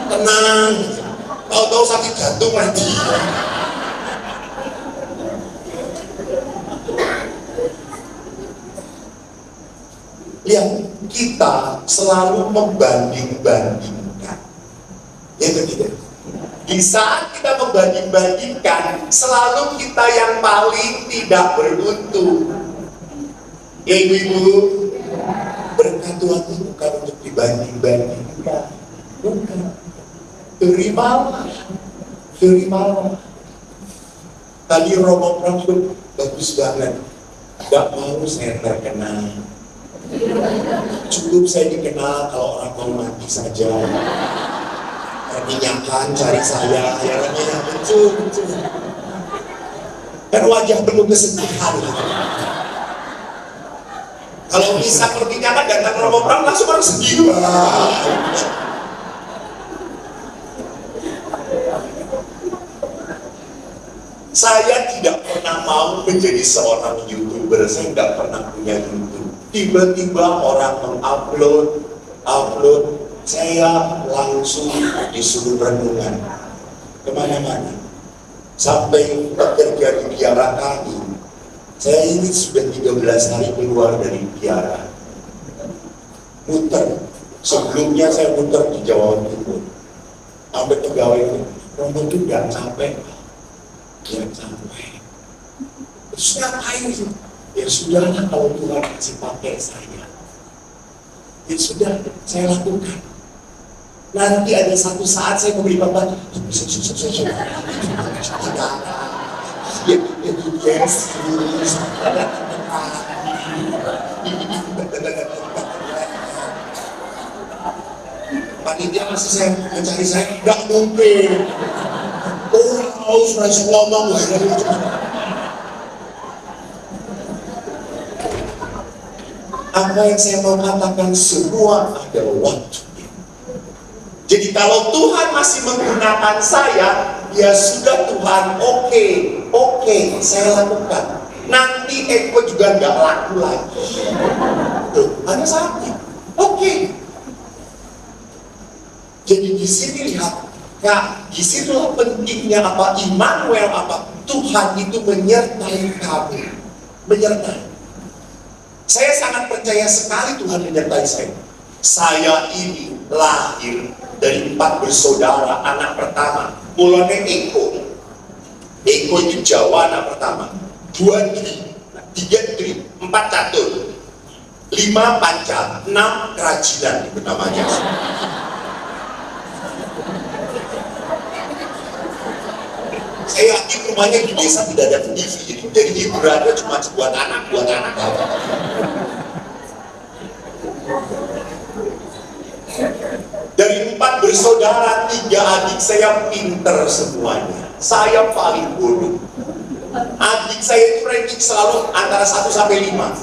Tenang. Tahu-tahu sakit jantung mati. Lihat, kita selalu membanding-bandingkan. Ya tidak? Di saat kita membanding-bandingkan, selalu kita yang paling tidak beruntung. Ya ibu-ibu, berkat Tuhan itu bukan untuk dibanding-bandingkan. Bukan. Terimalah. Terimalah. Tadi Romo Pram bagus banget. Gak mau saya terkenal. Cukup saya dikenal kalau orang mau mati saja. Minyakan cari saya, ya betul. Kan wajah penuh kesedihan. Kalau bisa perminyakan datang Romo Pram langsung orang sedih. Saya tidak pernah mau menjadi seorang YouTuber, saya tidak pernah punya YouTube. Tiba-tiba orang mengupload, saya langsung disuruh renungan kemana-mana. Sampai bekerja di biara kami, saya ini sudah 13 hari keluar dari biara. Muter, sebelumnya saya muter di Jawa Timur. Sampai pegawai itu, Romo itu gak capek. Terus ngapain itu? Ya sudahlah kalau Tuhan masih pakai saya. Ya sudah, saya lakukan. Nanti ada satu saat saya memberi bapak, yes, panitia masih saya mencari saya, nggak mungkin. Oh, sudah ngomong. Apa yang saya mau katakan semua adalah waktu. Jadi kalau Tuhan masih menggunakan saya, ya sudah Tuhan, oke, saya lakukan. Nanti Eko juga nggak laku lagi. Tuh, ada saatnya. Oke. Jadi di sini lihat, Kak, di situlah pentingnya apa Immanuel, apa Tuhan itu menyertai kami, menyertai. Saya sangat percaya sekali Tuhan menyertai saya. Saya ini lahir dari 4 bersaudara, anak pertama. Mulanya Eko itu Jawa anak pertama. 2 Tri, 3 Tri, 4 Catur, 5 Panca, 6 Kerajinan itu namanya. Saya yakin rumahnya di desa tidak ada TV, jadi hiburannya cuma buat anak. Dari 4 bersaudara, 3 adik saya pinter semuanya. Saya paling bodoh. Adik saya itu ranking selalu antara 1 sampai 5.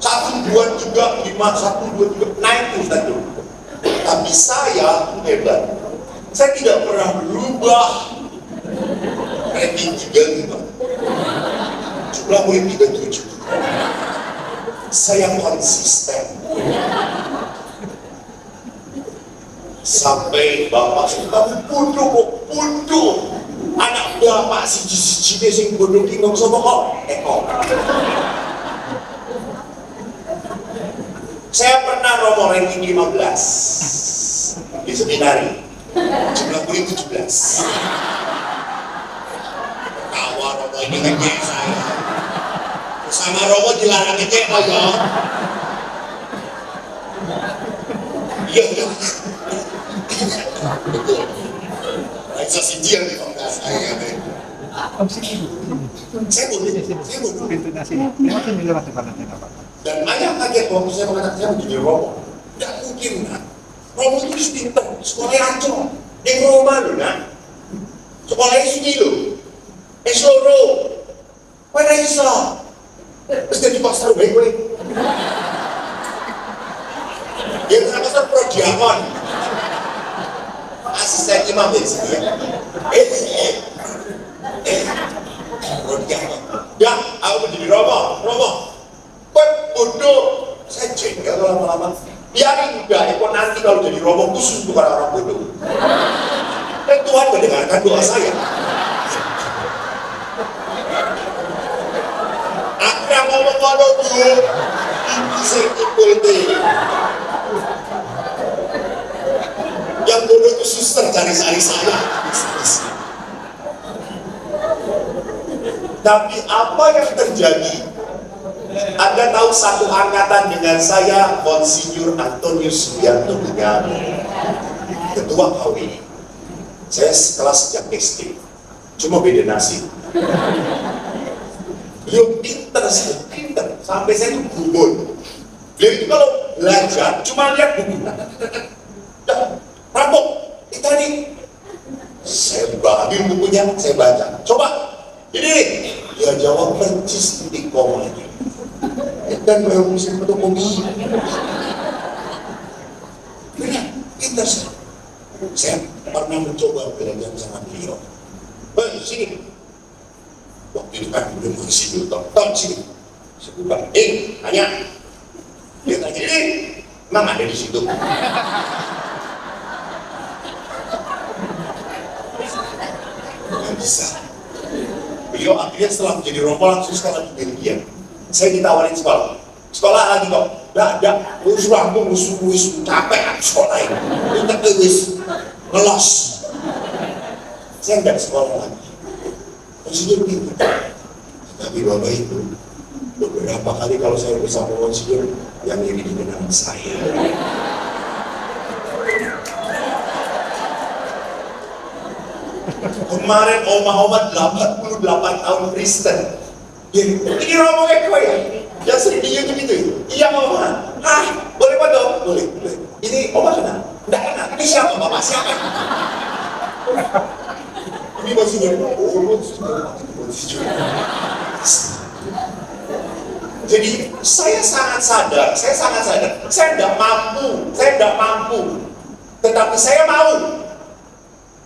1, 2, 3, 5, 1, 2, 3, naik terus satu. Tapi saya hebat. Saya tidak pernah berubah. Ranking 35. Jumlah murid 37. Saya konsisten. Sampai bapak kamu bodoh. Anak bapak siji sing bodoh ki ngomong sama kok Eko. Saya pernah romo ranking 15 di seminari. Jumlah murid 17. Tawa romo ini ngecek saya. Sama romo dilarang ngecek aja. Iya. Betul. Realisasi dia di bangga saya. Saya bodoh. Pintunya sini. Memang sini lewat depannya apa? Dan ayah kaget waktu saya mengatakan saya menjadi Romo. Tidak mungkin, nak. Romo itu harus pintar. Sekolahnya ancol. Yang Roma loh, nak. Sekolahnya sini loh. Esloro. Pada iso. Terus jadi pastor baik-baik. Dia pernah pastor prodiakon. Asisten imam di sini ya. Prodiakon. Ya, aku menjadi Romo. Bodoh, saya jengkel lama-lama. Biarin juga, Eko nanti kalau jadi Romo khusus untuk orang-orang bodoh. Dan Tuhan mendengarkan doa saya. Aku yang ngomong-ngomong dulu, ini saya ikut deh. Yang bodoh itu suster cari-cari saya. Tapi apa yang terjadi? Anda tahu satu angkatan dengan saya, Monsinyur Antonius Subianto Bunyani, ketua HWI. Saya sekelas sejak SD, cuma beda nasi. Beliau pinter, sampai saya itu gumun. Beliau itu kalau belajar, cuma lihat buku. Rampok, itu tadi. Saya ambil bukunya, saya baca. Coba, ini dia jawab percis titik koma ini. Dan baru musim fotokopi. Benar, pintar saya. Saya pernah mencoba belajar sama beliau. Sini. Waktu itu kan udah masih tahun sini. Saya bilang, tanya. Dia tanya, memang ada di situ. Nggak bisa. Beliau akhirnya setelah menjadi Romo langsung sekolah di Belgia. Saya ditawarin sekolah lagi kok. Nggak, musuh capek aku sekolah ini. Kita ngelos. Saya nggak sekolah lagi. Maksudnya begitu. Tapi bapak itu beberapa Berapa kali kalau saya bersama monsinyur yang iri dengan saya. Kemarin oma-oma 88 tahun Kristen. Ini Romo Eko ya? Yang sering di YouTube itu? Iya oma. Hah? Boleh foto? Boleh. Ini oma kenal? Enggak kenal. Ini siapa bapak? Siapa? Ini monsinyur. Oh, monsinyur. Jadi saya sangat sadar. Saya tidak mampu. Tetapi saya mau.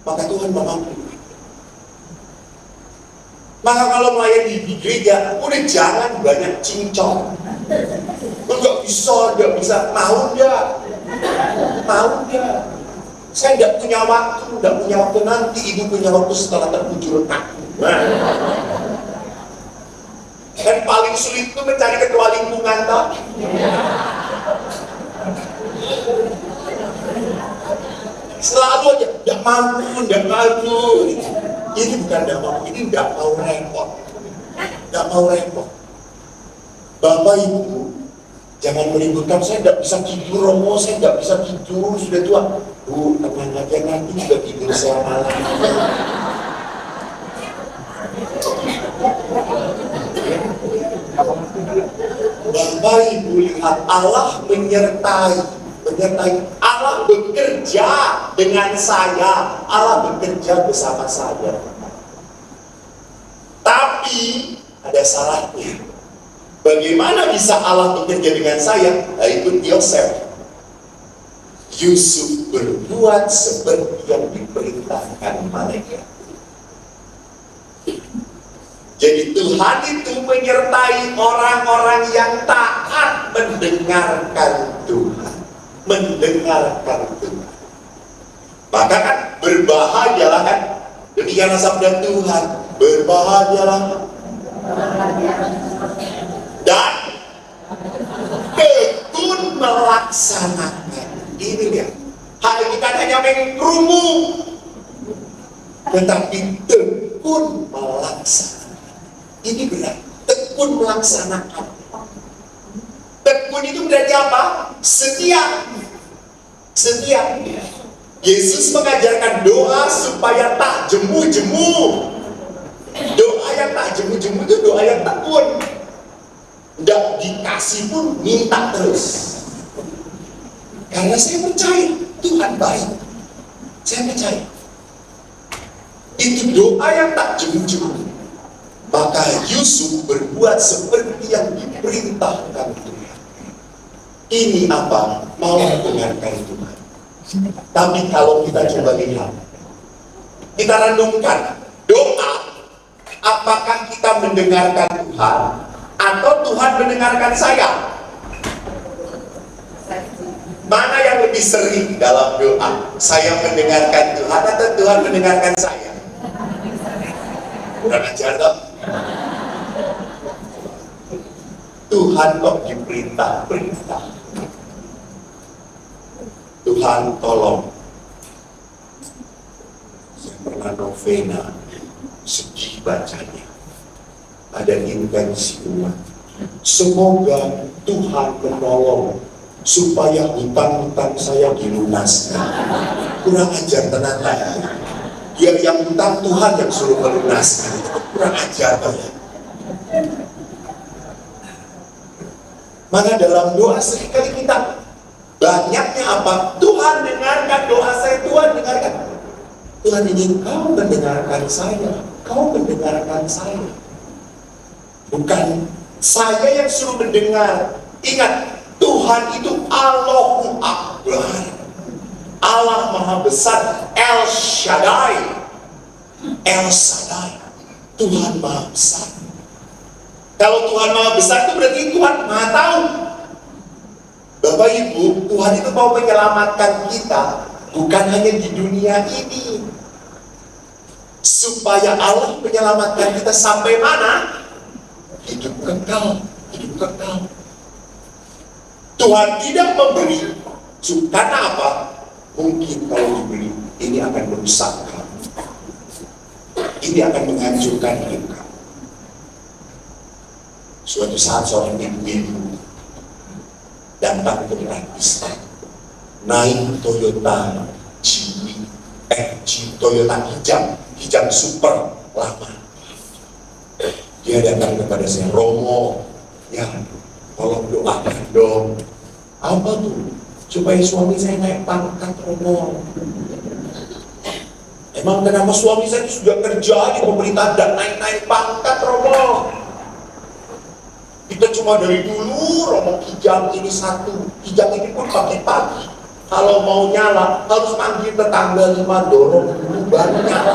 Maka Tuhan mampu. Maka kalau melayani di gereja, udah jangan banyak cincong. Nggak bisa. Mau enggak? Saya nggak punya waktu nanti. Ibu punya waktu setelah terkucur kaki. Dan paling sulit itu mencari ketua lingkungan, toh. Selalu aja, nggak mampu. Ini bukan nggak mampu, ini nggak mau repot. Bapak Ibu, jangan meributkan. Saya nggak bisa tidur, Romo. Saya nggak bisa tidur, sudah tua. Bu, tenang aja, nanti juga tidur saya malam. Bapak Ibu lihat, Allah menyertai. Allah bekerja dengan saya. Allah bekerja bersama saya. Tapi ada salahnya. Bagaimana bisa Allah bekerja dengan saya? Nah, ikut Yosef. Yusuf berbuat seperti yang diperintahkan malaikat. Jadi Tuhan itu menyertai orang-orang yang taat mendengarkan Tuhan. Maka kan berbahagialah kan. Demikianlah sabda Tuhan. Berbahagialah. Dan tekun melaksanakan. Ini dia. Bukan hanya mengkerumu, tetapi tekun melaksanakan. Ini benar. Tekun melaksanakan. Tekun itu berarti apa? Setia. Yesus mengajarkan doa supaya tak jemu-jemu. Doa yang tak jemu-jemu itu doa yang tekun. Tidak dikasih pun minta terus. Karena saya percaya Tuhan baik. Saya percaya. Itu doa yang tak jemu-jemu. Maka Yusuf berbuat seperti yang diperintahkan Tuhan. Ini apa? Mau mendengarkan Tuhan. Tapi kalau kita coba lihat, kita renungkan doa, apakah kita mendengarkan Tuhan atau Tuhan mendengarkan saya? Mana yang lebih sering dalam doa? Saya mendengarkan Tuhan atau Tuhan mendengarkan saya? Kurang ajar toh? Tuhan kok diperintah. Tuhan tolong. Saya pernah novena, sedih bacanya. Ada intensi umat. Semoga Tuhan menolong supaya hutang-hutang saya dilunaskan. Kurang ajar tenang ya. Dia yang hutang, Tuhan yang suruh melunaskan. Itu kurang ajar ya. Maka dalam doa seringkali kita banyaknya apa? Tuhan dengarkan doa saya, Tuhan dengarkan. Tuhan ingin kau mendengarkan saya, kau mendengarkan saya. Bukan saya yang suruh mendengar. Ingat, Tuhan itu Allahu Akbar, Allah Maha Besar, El Shaddai, Tuhan Maha Besar. Kalau Tuhan Maha Besar itu berarti Tuhan Maha Tahu. Bapak Ibu, Tuhan itu mau menyelamatkan kita bukan hanya di dunia ini. Supaya Allah menyelamatkan kita sampai mana? Hidup kekal. Tuhan tidak memberi. Karena apa? Mungkin kalau diberi, ini akan merusak kamu. Ini akan menghancurkan hidup kamu. Suatu saat seorang ibu-ibu datang ke Pakistan, naik Toyota Toyota hijab super lama. Dia datang kepada saya, Romo, ya tolong doakan dong. Apa tuh? Supaya suami saya naik pangkat, Romo. Emang kenapa suami saya sudah kerja di pemerintah dan naik pangkat, Romo? Kita cuma dari dulu, Romo, hijab ini satu. Hijab ini pun pagi-pagi. Kalau mau nyala, harus panggil tetangga 5 dorong dulu, baru nyala.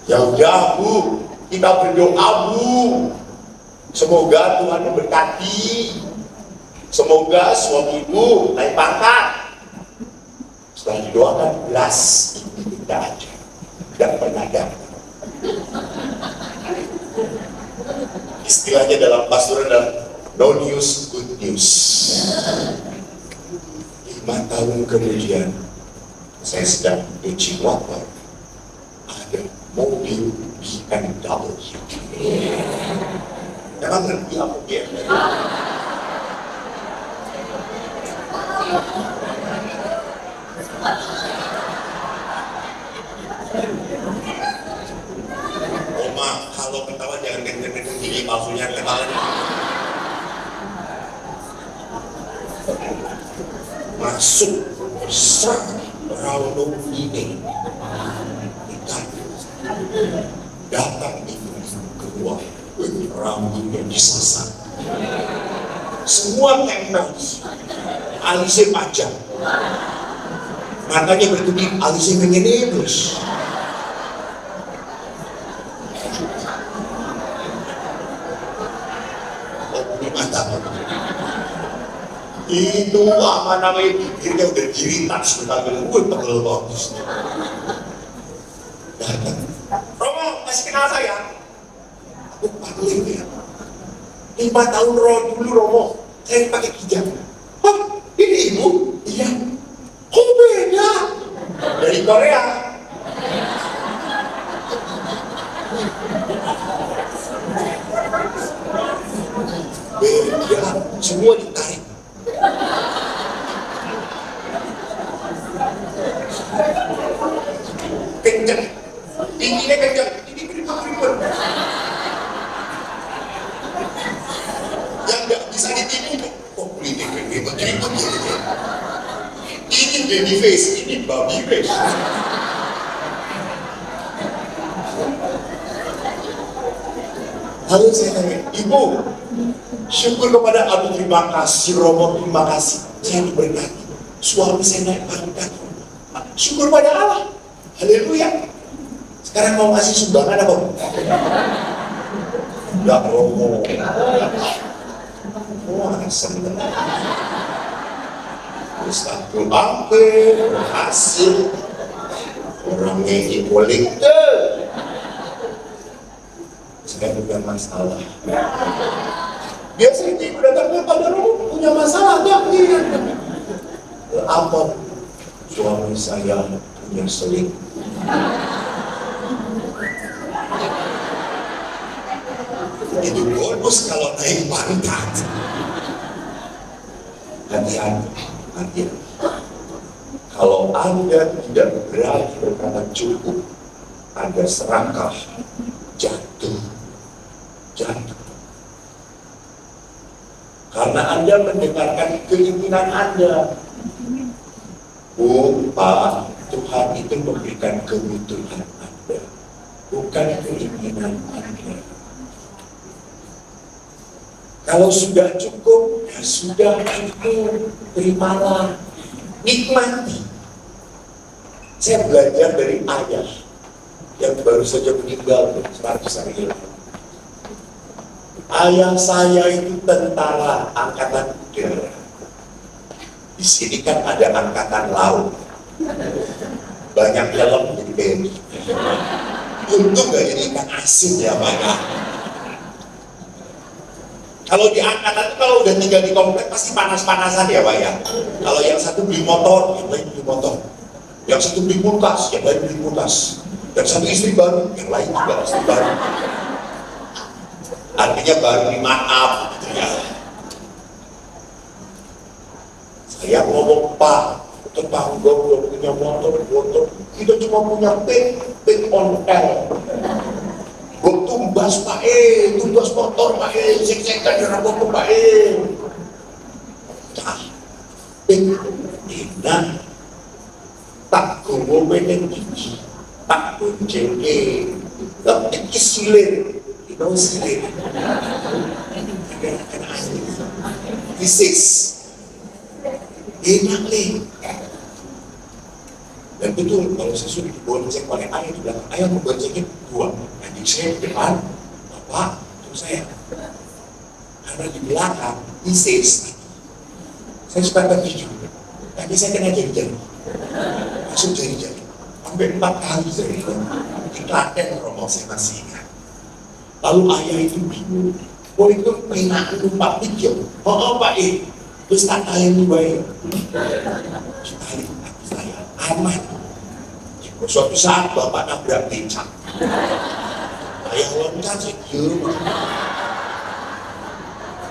Ya udah, Bu, kita berdoa, Bu. Semoga Tuhan memberkati. Semoga suami Ibu naik pangkat. Setelah didoakan, belas ini tidak ada, tidak pernah ada. Istilahnya dalam pastoral adalah no news, good news. 5 tahun kemudian, saya sedang cuci motor, ada mobil BMW. Emang ngerti apa dia? Oma, kalau ketawa jangan kenceng-kenceng gini, palsunya ketawanya. Masuk besar Ronald ini ikan datang itu kedua rambutnya disasar, semua tempel, alisnya panjang, matanya berkedip, alisnya begini terus. Itu apa namanya, bibirnya udah jiritan sebentar dulu, pegel banget. Datang, Romo masih kenal saya? Aku paling ya. 5 tahun dulu Romo, saya pakai hijab. Hah, ini ibu? Iya. Oh beda, dari Korea. Beda, semua ditarik. Kenceng, tingginya kenceng, ini keriput. Yang nggak bisa ditipu, kok politik keriput gitu. Ini baby face, ini baby face. Lalu saya tanya, Ibu, syukur kepada Abu, terima kasih, Romo, terima kasih, saya diberkati, suami saya naik pangkat. Syukur pada Allah, haleluya. Sekarang mau kasih sumbangan apa? Ya Romo, wah seneng. Ustadz hampir berhasil, orangnya dipolitik. Saya bukan masalah. Biasanya ibu datangnya pada Romo punya masalah, enggak punya. Apa? Suami saya punya selingkuh. Itu bonus kalau naik pangkat. Hati-hati. Kalau Anda tidak berani berkata cukup, Anda serangkah jatuh. Karena Anda mendengarkan keinginan Anda. Pak, Tuhan itu memberikan kebutuhan Anda, bukan keinginan Anda. Kalau sudah cukup, ya sudah cukup, terimalah, nikmati. Saya belajar dari ayah yang baru saja meninggal 100 hari lalu. Ayah saya itu tentara angkatan udara. Di sini kan ada angkatan laut, banyak helm jadi BNI. Untung gak jadi ikan asin ya Pak. Kalau di angkatan itu kalau udah tinggal di komplek pasti panas-panasan ya Pak ya. Kalau yang satu beli motor, yang lain beli motor. Yang satu beli kulkas, yang lain beli kulkas. Yang satu istri baru, yang lain juga istri baru. Artinya baru maaf gitu ya. Saya ngomong, Pak, tetangga udah punya motor, kita cuma punya pin on L. Gue tumbas Pak tumbas motor Pak sek-sekan di rambut Pak pin enak, tak gowo meneng iki, tak kuncengke, tapi kisilir, itu silir. Disis, enak nih. Dan betul kalau saya sudah dibonceng oleh ayah di belakang, ayah mau boncengin dua, nanti saya di depan, bapak, terus saya. Karena di belakang, disis. Saya suka terjujur, tapi saya kena jari-jari, langsung jari-jari, sampai 4 kali saya di Klaten Romo saya masih ingat. Lalu ayah itu bingung, itu pengenaan numpak video, Pak terus tak kalian baik, sekali saya aman. Suatu saat bapak nabrak becak, ayah loncat sejauh,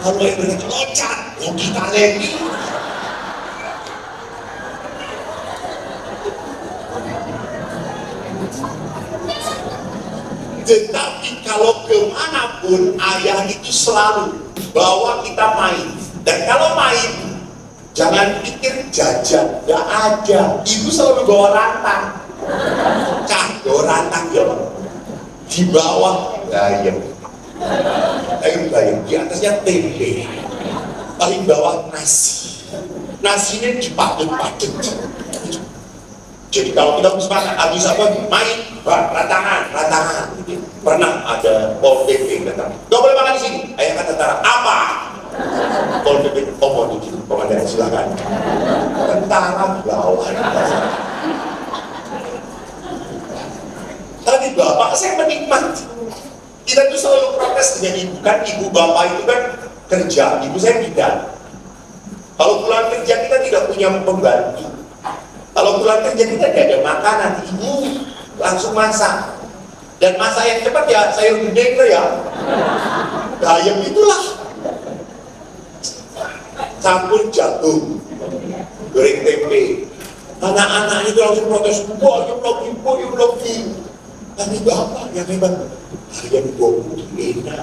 lalu ayah berkata loncat, mau kita lagi. Tetapi kalau kemanapun ayah itu selalu bawa kita main. Dan kalau main, jangan pikir jajan, gak ada. Ibu selalu bawa rantang. Bawa rantang ya, di bawah bayam, di atasnya tempe, paling bawah nasi. Nasinya dipadet-padet. Jadi kalau kita habis apa main, ratangan. Pernah ada Pol PP datang, nggak boleh makan di sini. Ayah kata tentara, apa? Pol PP ngomong di sini, komandan silakan. Tentara lawan. Tapi bapak saya menikmati. Kita tuh selalu protes dengan ibu, kan ibu bapak itu kan kerja, ibu saya tidak. Kalau pulang kerja kita tidak punya pembantu. Kalau pulang kerja kita tidak ada makanan, ibu langsung masak. Dan masak yang cepat ya sayur gede itu ya. Bayam itulah. Campur jagung, goreng tempe. Anak-anak itu langsung protes, boyum lagi. Tapi bapak yang hebat, ayam gomu enak.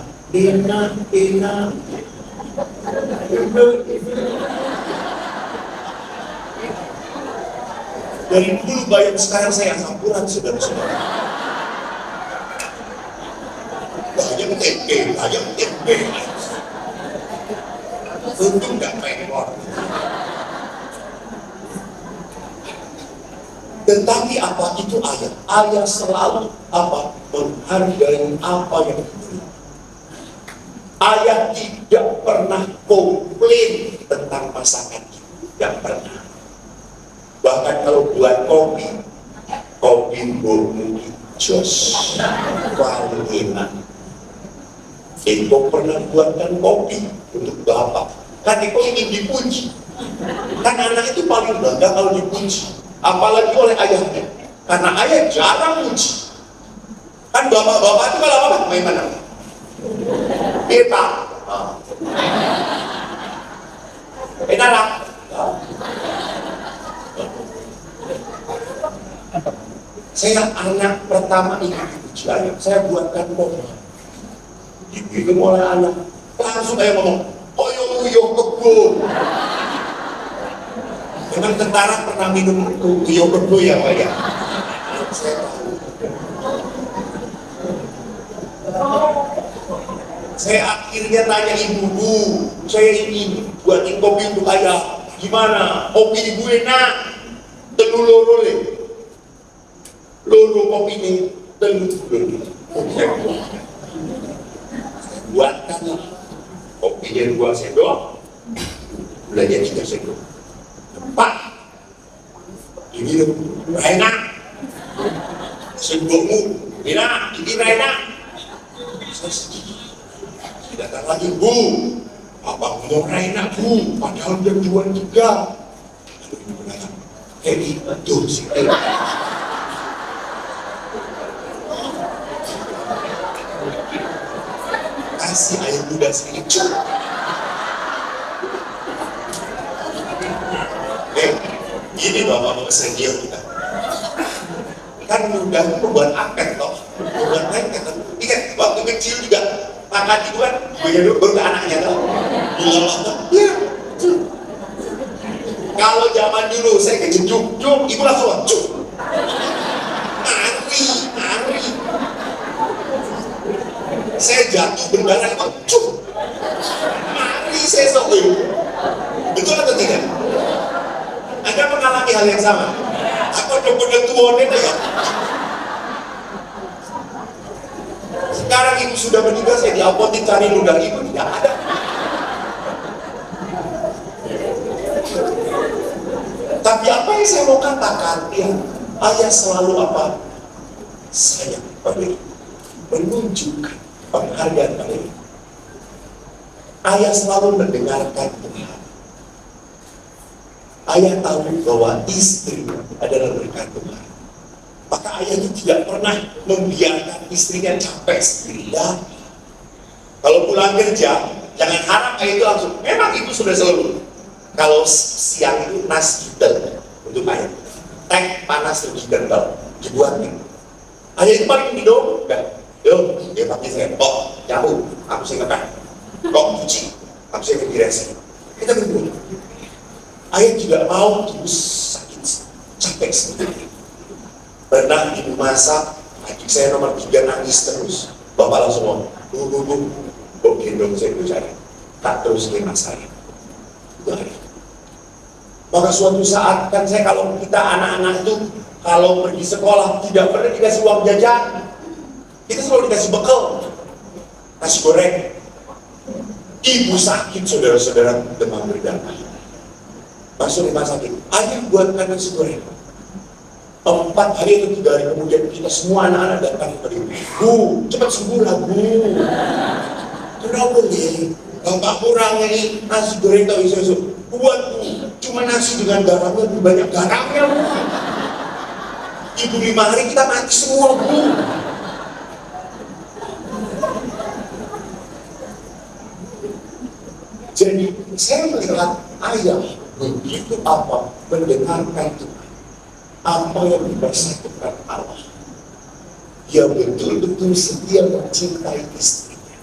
Dari dulu bayam, sekarang saya campuran saudara-saudara. Bayam tempe. Untung nggak pekor. Tetapi apa itu ayah? Ayah selalu menghargai apa yang diberi. Ayah tidak pernah komplain tentang masakan itu, tidak pernah. Bahkan kalau buat kopi mungkin jos paling enak. Eko pernah buatkan kopi untuk bapak. Kan Eko ingin dipuji. Kan anak itu paling bangga kalau dipuji. Apalagi oleh ayahnya. Karena ayah jarang puji. Kan bapak-bapak itu kalau apa? Main mana? Kita. Enak lah. Saya anak pertama ini dipuji ayah. Saya buatkan kopi. Dibikin oleh anak. Langsung ayah ngomong, oyo kebo. Memang tentara pernah minum oyo kebo ya Pak ya? Saya tahu. Saya akhirnya tanya ibu, saya ingin buatin kopi untuk ayah. Gimana? Kopi ibu enak? Telu loro le. Loro kopi ini telu loro. Buatkan kopinya 2 sendok, gulanya 3 sendok. Pak, ini loh, enak. Sendokmu, enak, ini enak. Saya sedih. Datang lagi, Bu. Apa mau enak, Bu? Padahal udah 2 3. Lalu ibu berkata, itu sih. kasih air ludah sedikit. Gini bapak-bapak senior kita. Kan ludah itu buat angkat toh, buat angkat. Ingat waktu kecil juga makan itu kan baru ke anaknya toh. Ya. Kalau zaman dulu saya kejejuk, ibu langsung cuk. Ari. Saya jatuh beneran cuk. Ari saya sokin. Betul atau tidak? Anda mengalami hal yang sama? Aku udah tuone ya. Sekarang ibu sudah meninggal, saya di apotek cari ludah ibu tidak ada. Tapi apa yang saya mau katakan, ya, ayah selalu apa? Sayang pada ibu, menunjukkan penghargaan pada ibu. Ayah selalu mendengarkan Tuhan. Ayah tahu bahwa istri adalah berkat Tuhan. Maka ayah itu tidak pernah membiarkan istrinya capek sendirian. Kalau pulang kerja, jangan harap ayah itu langsung. Memang itu sudah selalu. Kalau siang itu nasi gitel untuk ayah. Teh panas terus kental, dibuatin. Ayah itu paling minum, enggak. Yo, dia pakai saya. Kok jamu, aku saya makan. Kok cuci, aku saya berdirasi. Kita berdua. Ayah tidak mau terus sakit, capek sendiri. Pernah ibu masak, adik saya nomor 3 nangis terus. Bapak langsung ngomong, bu, kok gendong saya cari. Tak terus lima saya. Itu ayah. Maka suatu saat kan saya kalau kita anak-anak itu kalau pergi sekolah tidak pernah dikasih uang jajan. Kita selalu dikasih bekal, nasi goreng. Ibu sakit, saudara-saudara, demam berdarah. Masuk rumah sakit, ayah buatkan nasi goreng. 4 hari atau 3 hari kemudian kita semua anak-anak datang kepada ibu. Bu, cepat sembuh lah bu. Kenapa nih? Bapak kurang ini nasi goreng tak isu-isu. Buat bu, cuma nasi dengan garamnya lebih banyak garamnya bu. Ibu 5 hari kita mati semua bu. Jadi saya melihat ayah begitu apa mendengarkan Tuhan, apa yang dipersatukan Allah. Dia betul-betul setia mencintai istrinya.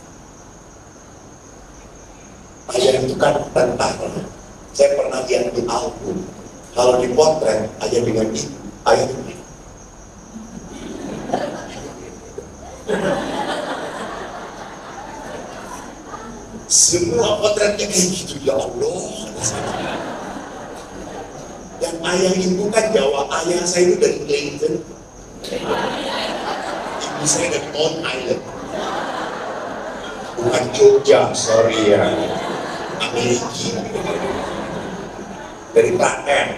Ayah itu kan tentara. Saya pernah lihat di album, kalau dipotret ayah dengan ibu, ayah itu semua potretnya kayak gitu, ya Allah. Dan ayah ibu kan Jawa, ayah saya itu dari Clayton, ibu saya dari Mount Island, bukan Jogja, sorry ya, Amerika, dari Klaten,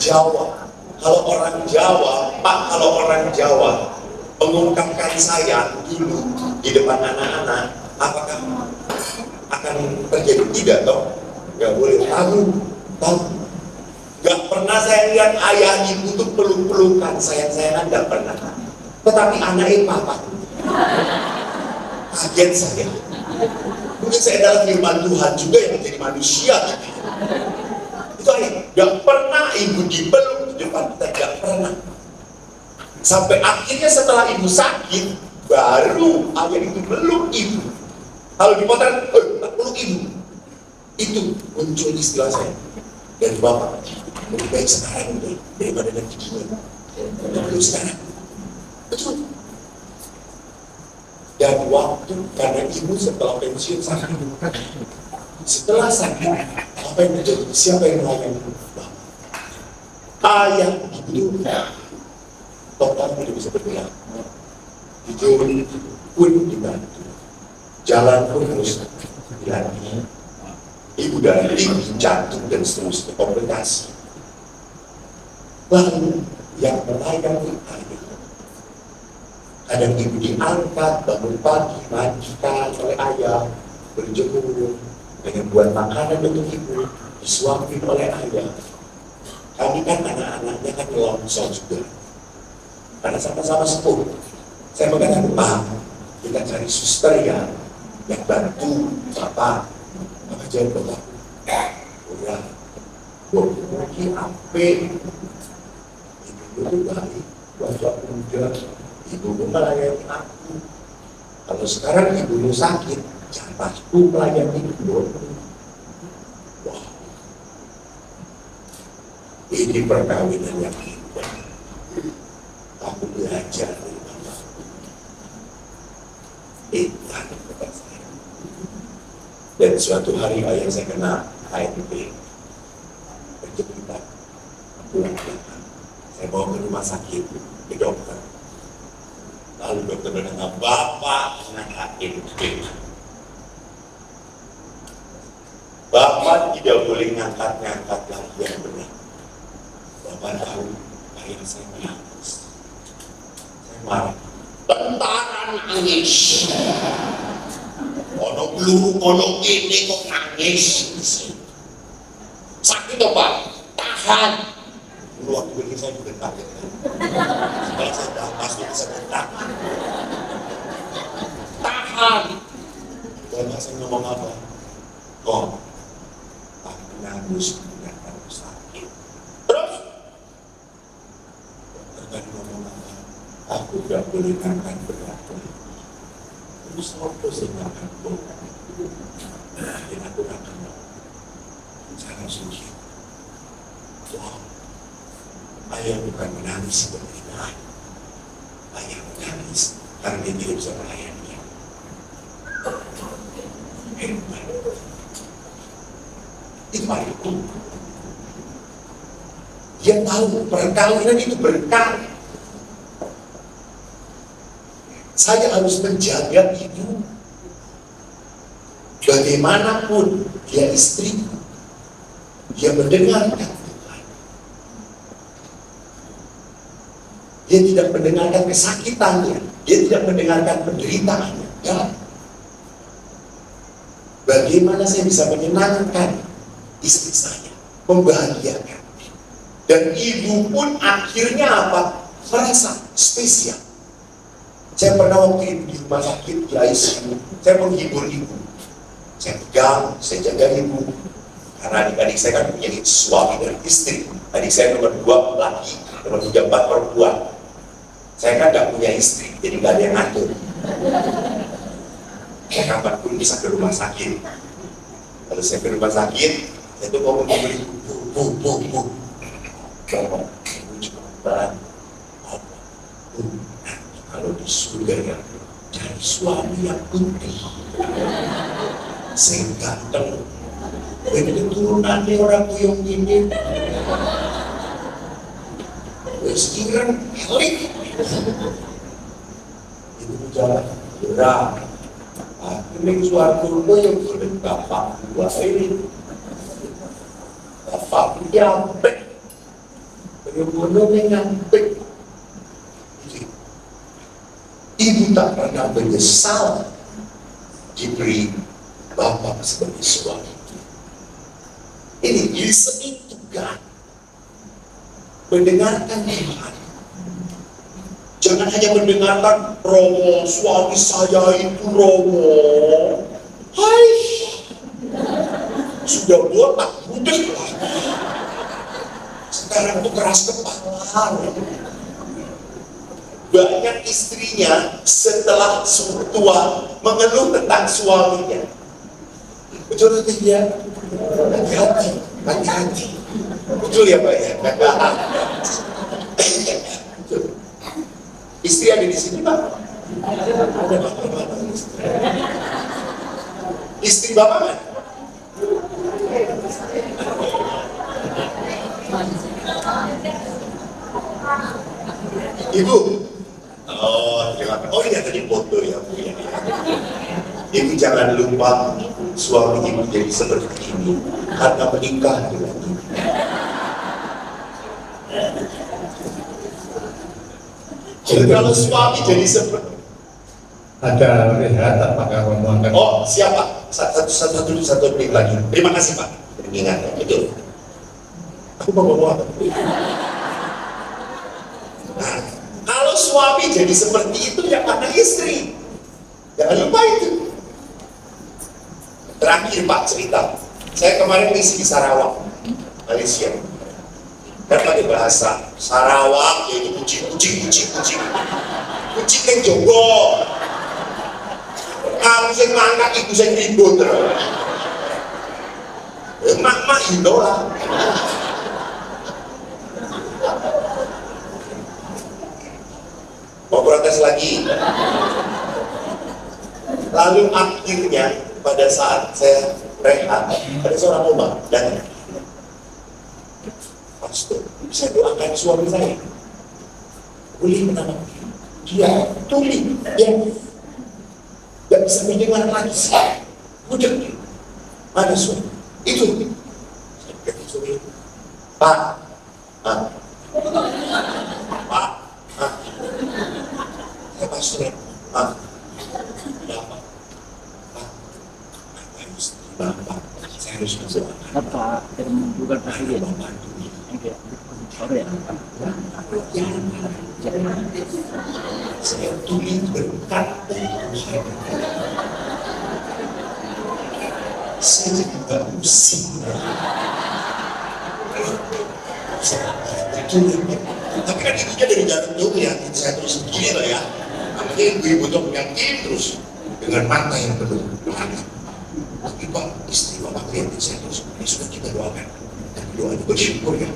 Jawa. Kalau orang Jawa, Pak, kalau orang Jawa mengungkapkan saya dulu di depan anak-anak, apakah akan terjadi? Tidak toh? Gak boleh. Tahu. Gak pernah saya lihat ayah ibu tuh peluk-pelukan, sayang-sayangan, gak pernah. Tetapi anaknya papa. Kaget saya. Mungkin saya adalah firman Tuhan juga yang menjadi manusia gitu. Itu ayah. Gak pernah ibu dipeluk di depan kita, gak pernah. Sampai akhirnya setelah ibu sakit, baru ayah itu peluk ibu. Kalau dipotret, peluk ibu. Itu muncul istilah saya dari bapak. Lebih baik sekarang daripada nanti gini. Belum sekarang. Betul. Dan waktu karena ibu setelah pensiun sakit, setelah sakit, apa yang terjadi? Siapa yang melayani bapak? Ayah ibu total tidak bisa bergerak. Itu pun dibantu. Jalan pun harus dilatih. Ibu dari jantung dan seterusnya komplikasi. Lalu yang melayani ayah. Kadang ibu diangkat, bangun pagi, mandikan oleh ayah, berjemur, dengan buat makanan untuk ibu, disuapin oleh ayah. Kami kan anak-anaknya kan longsor juga. Karena sama-sama sepuh. Saya mengatakan, Pak, kita cari suster yang bantu apa aja betul. Udah, lagi apa? Ibu baik, wajah muda, ibu melayani aku. Kalau sekarang ibu sakit, jangan aku melayani ibu. Wah, ini perkawinan yang hebat. Aku belajar dari bapak. Ikhlas kepada saya. Dan suatu hari ayah saya kena HIV, berjepit pulang belakang. Saya bawa ke rumah sakit, ke dokter. Lalu dokter berkata, Bapak kena HIV. Bapak tidak boleh ngangkat-ngangkat lagi yang benar. Bapak tahu, ayah saya menangis. Saya marah. Tentara nangis. Ono peluru, ono ini kok nangis. Sakit apa? Tahan. Dulu waktu begini saya juga kaget. Setelah saya dah masuk ke sebentar. Tahan. Bapak saya ngomong apa? Kok? Aku nangis, aku sakit. Terus? Dokter tadi ngomong apa? Aku gak boleh ngangkat berat. Terus apa sih ngangkat berat? Dan aku akan cara suci. Wah, ayah bukan menangis seperti ini. Ayah menangis karena dia tidak bisa melayani. Hebat. Itu ayahku. Dia tahu perkawinan itu berkah. Saya harus menjaga ibu. Bagaimanapun dia istri, dia mendengarkan Tuhan. Dia tidak mendengarkan kesakitannya, dia tidak mendengarkan penderitaannya. Ya. Bagaimana saya bisa menyenangkan istri saya, membahagiakan. Dan ibu pun akhirnya apa? Merasa spesial. Saya pernah waktu itu di rumah sakit di ICU, saya menghibur ibu. Saya pegang, saya jaga ibu. Karena adik-adik saya kan punya suami dan istri. Adik saya nomor 2 laki, nomor 3, 4 perempuan. Saya kan gak punya istri, jadi gak ada yang ngatur. Saya kapanpun bisa ke rumah sakit. Kalau saya ke rumah sakit, saya tuh mau menghibur ibu. Bu. Ibu cuma berat. Kalau di surga ya, cari suami yang putih, sing ganteng, ini keturunannya orang yang ini, wes kirang elik, itu jalan berat. Ini suatu yang boleh bapak dua ini, bapak nyampe, bagaimana nyampe. Ibu tak pernah menyesal diberi bapak sebagai suami. Ini listening to God. Mendengarkan Tuhan. Jangan hanya mendengarkan Romo, suami saya itu Romo. Hai, sudah botak, budek lah. Sekarang itu keras kepala. Banyak istrinya setelah tua mengeluh tentang suaminya. Betul itu ya? Hati-hati. Betul ya Pak ya? Istri ada di sini Pak? Ada Bapak. Istri Bapak kan? Ibu? Oh, terima kasih. Oh, ini tadi foto ya, Bu. Ya. Ibu jangan lupa suami ibu jadi seperti ini karena menikah dengan ibu. Jadi kalau suami jadi seperti Ada lihat apakah ngomong akan. oh siapa? Satu menit lagi. Terima kasih Pak. Ingat ya, betul. Aku mau ngomong apa? Nah, kalau suami jadi seperti itu ya karena istri. Terakhir Pak cerita, saya kemarin misi di Sarawak, Malaysia. Kan pakai bahasa Sarawak, yaitu kucing yang jogo. Kamu yang mangkat itu saya ribut terus. Mak Indo lah. Mau protes lagi. Lalu akhirnya pada saat saya rehat, ada seorang oma datang. Pastor, saya doakan suami saya. Boleh menama dia tuli, dia nggak bisa mendengar lagi. Udah, ada suami itu. Suami, Pak, saya pastor, Pak, ada apa? Bapak, saya harus masuk. Apa yang Google Presiden? Saya tulis berkat saya jadi gak pusing. Tapi kan itunya dari jantung ya, saya terus begini lah ya. Namanya ibu-ibu tuh penyakit terus dengan mata yang penuh. Tapi Pak, istri Bapak lihat saya terus, ini sudah kita doakan. Dan doanya bersyukur ya.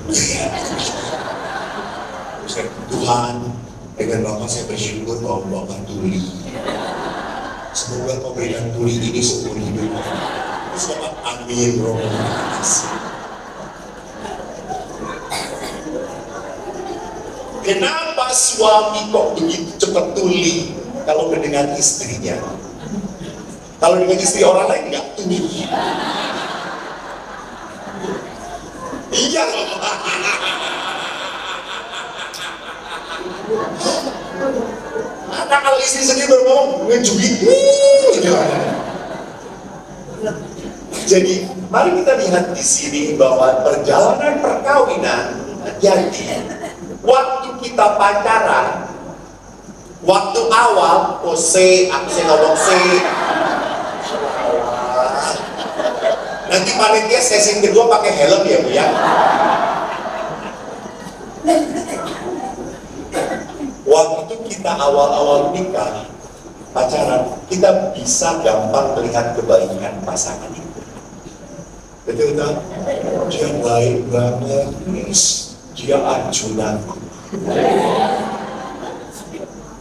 Saya, Tuhan, dengan Bapak saya bersyukur bahwa Bapak tuli. Semoga kau berikan tuli ini seumur hidup. Terus Bapak, amin, Roh. Kenapa suami kok begitu cepat tuli kalau mendengar istrinya? Kalau dengan istri orang lain nggak tuli. Iya loh. Nah, kalau istri sendiri baru mau ngejubit. Jadi mari kita lihat di sini bahwa perjalanan perkawinan jadi waktu kita pacaran, waktu awal, aku ngomong nanti panitia sesi kedua pakai helm ya Bu ya. Waktu kita awal-awal nikah, pacaran, kita bisa gampang melihat kebaikan pasangan itu. Betul tak? Dia baik banget, dia acuanku.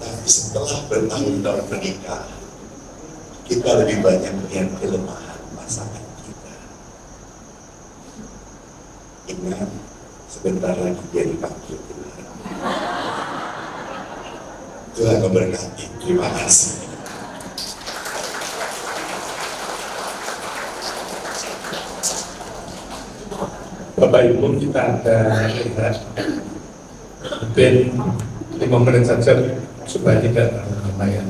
Tapi setelah bertahun-tahun menikah, kita lebih banyak melihat kelemahan pasangan kita. Ingat, sebentar lagi dia dipanggil Tuhan. Tuhan memberkati. Terima kasih. Bapak Ibu, kita ada lihat mungkin 5 menit saja supaya tidak terlalu lama ya.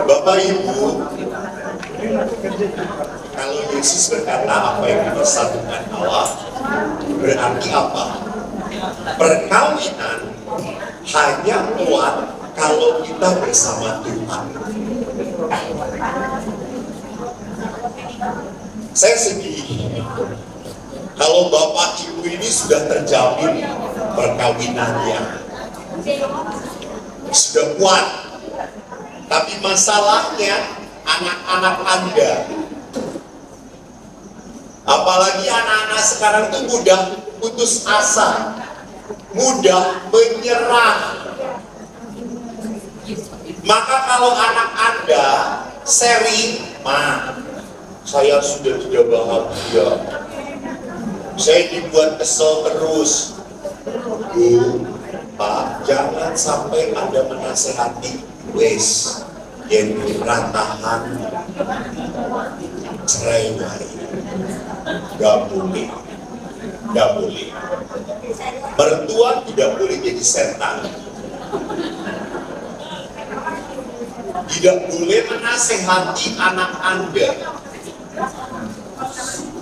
Bapak Ibu, kalau Yesus berkata apa yang dipersatukan Allah, berarti apa? Perkawinan hanya kuat kalau kita bersama Tuhan. Saya sedih kalau Bapak Ibu ini sudah terjamin perkawinannya, sudah kuat, tapi masalahnya anak-anak Anda, apalagi anak-anak sekarang itu mudah putus asa, mudah menyerah. Maka kalau anak Anda sharing, saya sudah tidak bahagia, saya dibuat kesel terus. Bu, Pak, jangan sampai Anda menasehati wes yang ratahan cerai wari. Gak boleh, gak boleh. Mertua tidak boleh jadi setan. Tidak boleh menasehati anak Anda.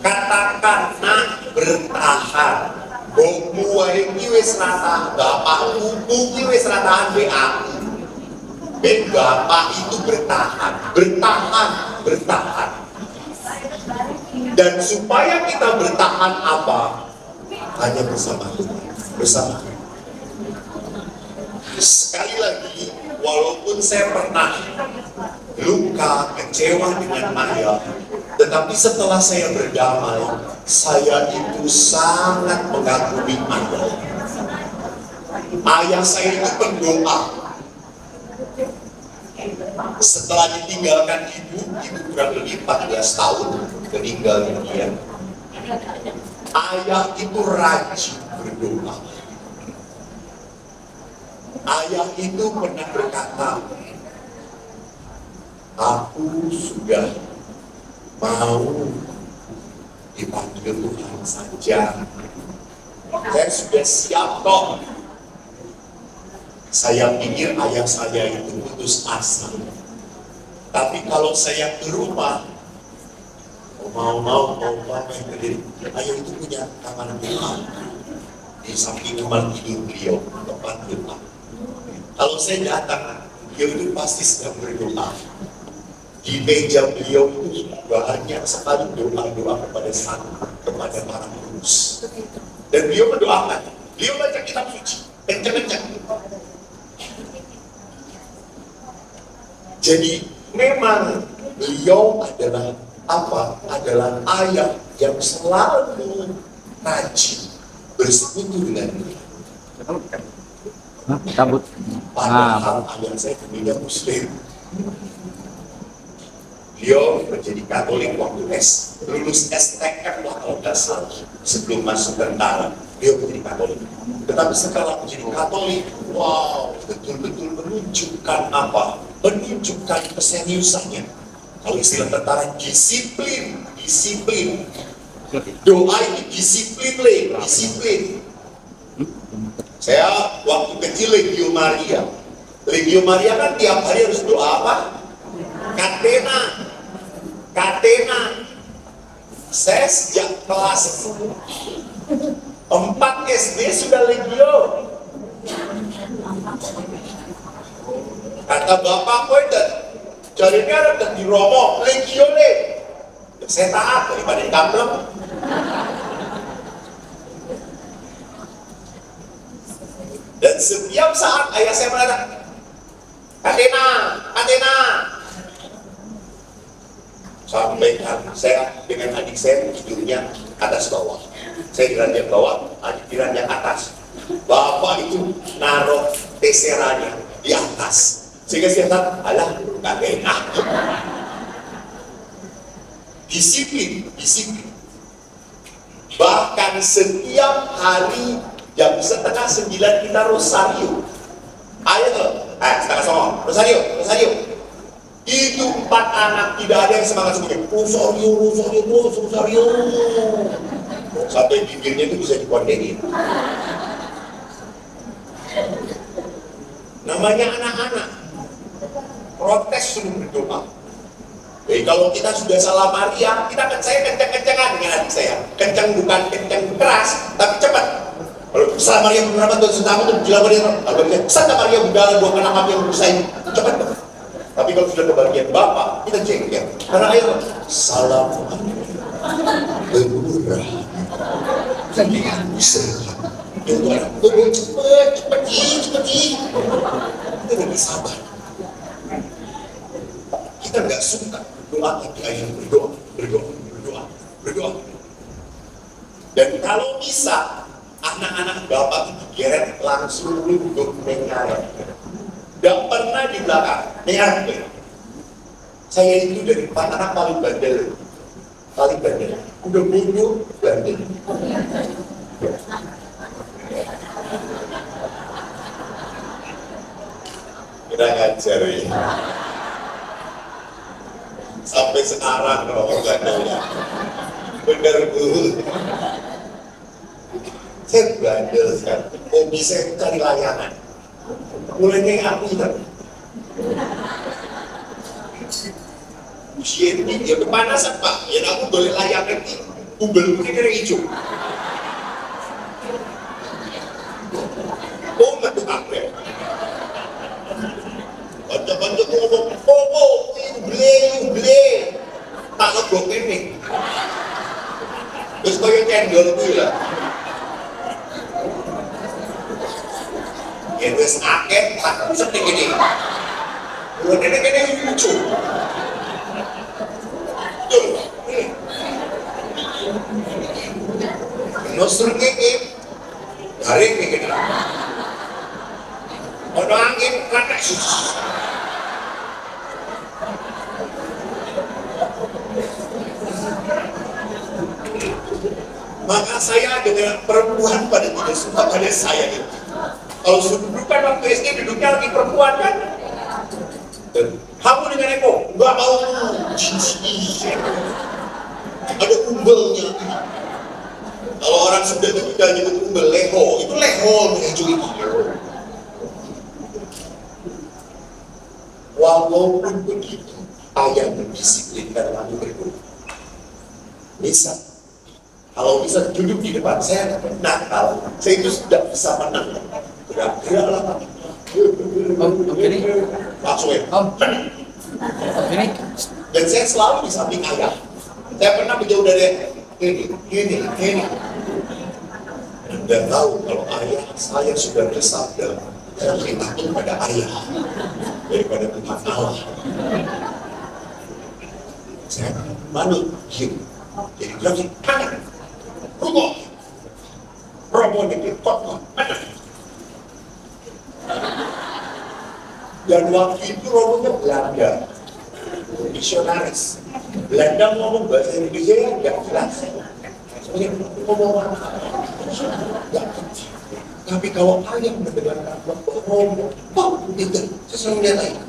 Katakan, nak, bertahan. Bomu wae iki wis rata, bapakmu iki wis rataan be aku. Ben bapak itu bertahan, bertahan, bertahan. Dan supaya kita bertahan apa? Hanya bersama Tuhan. Bersama Tuhan. Sekali lagi, walaupun saya pernah luka, kecewa dengan ayah, tetapi setelah saya berdamai, saya itu sangat mengagumi ayah. Ayah saya itu pendoa. Setelah ditinggalkan ibu kurang lebih 14 tahun meninggal dunia. Ayah itu rajin berdoa. Ayah itu pernah berkata, aku sudah mau dipanggil Tuhan saja. Saya sudah siap kok. Saya pikir ayah saya itu putus asa. Tapi kalau saya ke rumah, mau yang berdiri, ayah itu punya kamar doa. Di samping kamar tidur beliau, tempat doa. Kalau saya datang, beliau itu pasti sedang berdoa. Di meja beliau itu banyak sekali doa-doa kepada sang, kepada para kurus. Dan beliau mendoakan, beliau baca kitab suci, kencang-kencang. Jadi memang beliau adalah apa? Adalah ayah yang selalu rajin bersekutu dengan Tuhan. Cabut. Padahal ayah saya dulunya Muslim. Beliau menjadi Katolik waktu lulus STM lah kalau tidak salah, sebelum masuk tentara. Beliau menjadi Katolik. Tetapi setelah menjadi Katolik, wow, betul-betul menunjukkan apa? Menunjukkan keseriusannya. Kalau istilah tentara, disiplin. Doa itu disiplin. Saya waktu kecil Legio Maria kan tiap hari harus doa apa? Katena. Saya sejak kelas 4 SD sudah Legio. Kata bapak itu, jadinya ada di Romo, Legio deh. Saya taat daripada di kampung. Dan setiap saat ayah saya mengatakan, Katena. Sampai saya dengan adik saya tidurnya atas bawah. Saya di ranjang bawah, adik di ranjang atas. Bapak itu naruh teseranya di atas. Sehingga saya kata, alah, Katena. Disiplin. Bahkan setiap hari jam 8:30 kita rosario. Ayo tuh, setengah 9, rosario. Itu 4 anak, tidak ada yang semangat semuanya. Rosario. Sampai bibirnya itu bisa dikondenin. Namanya anak-anak. Protes suruh berdoa. Jadi kalau kita sudah salah Maria, saya kencang-kencangan dengan adik saya. Kencang bukan kencang keras, tapi cepat. Kalau salah Maria beberapa Tuhan sentamu itu bilang Maria, Santa Maria Budala dua anak kami yang berusaha ini, cepat. Tapi kalau sudah ke bagian Bapak, kita jengkel. Karena ayo, salam bermurah, dengan sehat. Itu anak, cepet. Kita lebih sabar. Kita nggak suka berdoa, tapi ayah berdoa. Dan kalau bisa, anak-anak Bapak itu geret langsung duduk mengaret. Tidak pernah di belakang, mengaret. Saya itu dari 4 anak paling bandel. Udah bodoh, bandel. Kita ngajar ya. Sampai sekarang kalau bandelnya. Bener Bu. Saya bandel sekarang. Hobi saya cari layangan. Mulainya aku ingat. Usia ini ya kepanasan Pak. Ya aku boleh layangan ini. Ubel ini kira hijau. Oh nggak tuh apa ya? Bantu ngomong, uble. Tak lebok ini. cendol kuwi lah. Ya wis akeh tak sedih gini. Lho kene lucu. Tuh. Nosur keke. Garing keke. Ono angin panas. Maka saya dengan perempuan pada tidak suka pada saya itu. Kalau dudukan waktu SD duduknya lagi perempuan kan? Kamu dengan Eko nggak mau. Ada umbelnya. Kalau orang Sunda itu kita nyebut umbel leho, itu leho menuju itu. Walaupun begitu, ayah mendisiplinkan lalu berikut. Bisa. Kalau bisa duduk di depan saya nakal, saya itu sudah bisa menang. Gerak-geraklah. Begini. Langsung ya. Begini. Dan saya selalu di samping ayah. Saya pernah menjauh dari ini. Anda tahu kalau ayah saya sudah bersabda, saya lebih takut pada ayah daripada Tuhan Allah. Saya manut, jadi bilang sih, mana? Rukuk, Romo ini kotor, mana? Dan waktu itu Romonya Belanda, misionaris. Belanda ngomong bahasa Indonesia yang nggak jelas. Ngomong apa? Tapi kalau ayah mendengarkan Romo, itu saya selalu lihat ayah.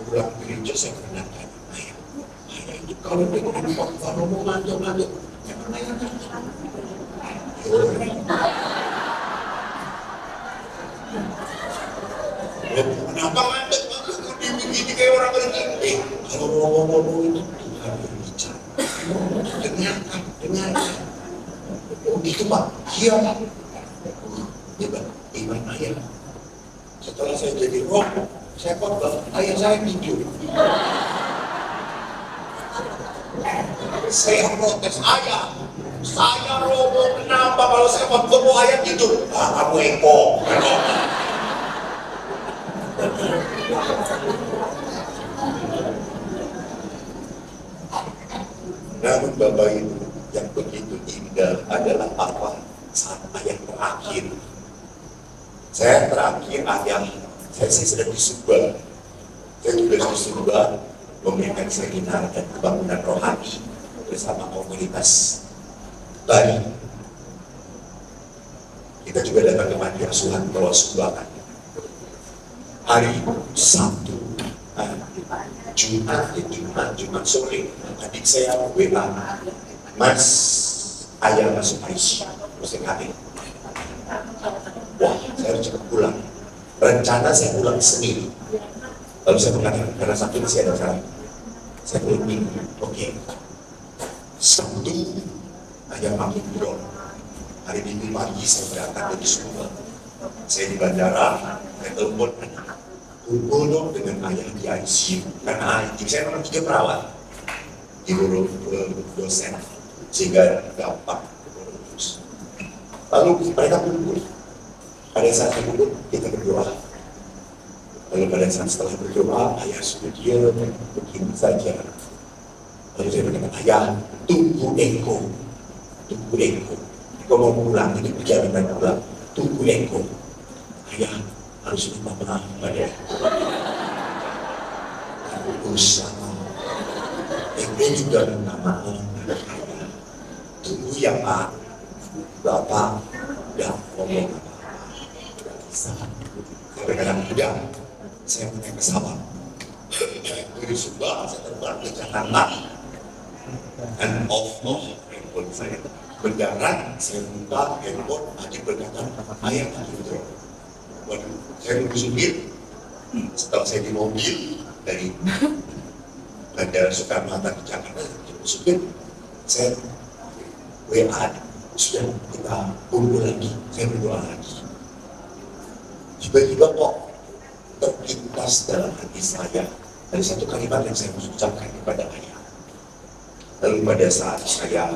Pulang gereja saya pernah tanya ayah itu kalau dengan Pak Romo ngantuk emang ayah kenapa ngantuk begini kayak orang bergini kalau ngomong itu Tuhan berbicara dengarkan oh gitu Pak iya Pak iman ayah setelah saya jadi Romo saya khotbah, ayah saya tidur. Saya protes, ayah, saya Romo, kenapa kalau saya khotbah ayah tidur? Ah, kamu Eko. Namun Bapak Ibu, yang begitu indah adalah apa saat ayah terakhir. Saya terakhir ayah. Saya sedang di Sumba, saya juga di Sumba memberikan seminar dan pembangunan rohani bersama komunitas Bali. Kita juga datang ke Panti Asuhan Bawah Sumbangan. Hari Sabtu, Jumat sore, adik saya WA, Mas, ayah masuk ICU, mesti kami. Wah, saya harus cepat pulang. Rencana saya pulang Senin. Lalu saya berkata, karena Sabtu masih ada acara. Saya pulang Minggu. Oke. Sabtu, ayah makin drop. Hari Minggu pagi saya berangkat dari Sumba. Saya di bandara, saya telepon kumpul dong dengan ayah di ICU. Karena ICU saya memang 3 perawat. Ibu dosen. Sehingga gampang. Lalu mereka kumpul. Pada saat itu kita berdoa. Lalu pada saat setelah berdoa, ayah sudah diam begini saja. Lalu saya berkata, ayah, tunggu Eko. Eko mau pulang, ini perjalanan pulang. Tunggu Eko. Ayah harus minta maaf pada Eko. Berusaha. Eko juga minta maaf pada ayah. Tunggu ya Pak. Bapak udah ngomong. Saya berkata, udah, saya punya pesawat. Dari Sumba, saya terbang ke Jakarta. Dan handphone saya mendarat, saya buka handphone, adik berkata, ayah tidur. Waduh, saya nunggu supir. Setelah saya di mobil dari Bandara Soekarno-Hatta ke Jakarta, supir, saya WA, sudah kita kumpul lagi, saya berdoa lagi. Tiba-tiba kok terlintas dalam hati saya, Ada satu kalimat yang saya harus ucapkan kepada ayah. Lalu pada saat saya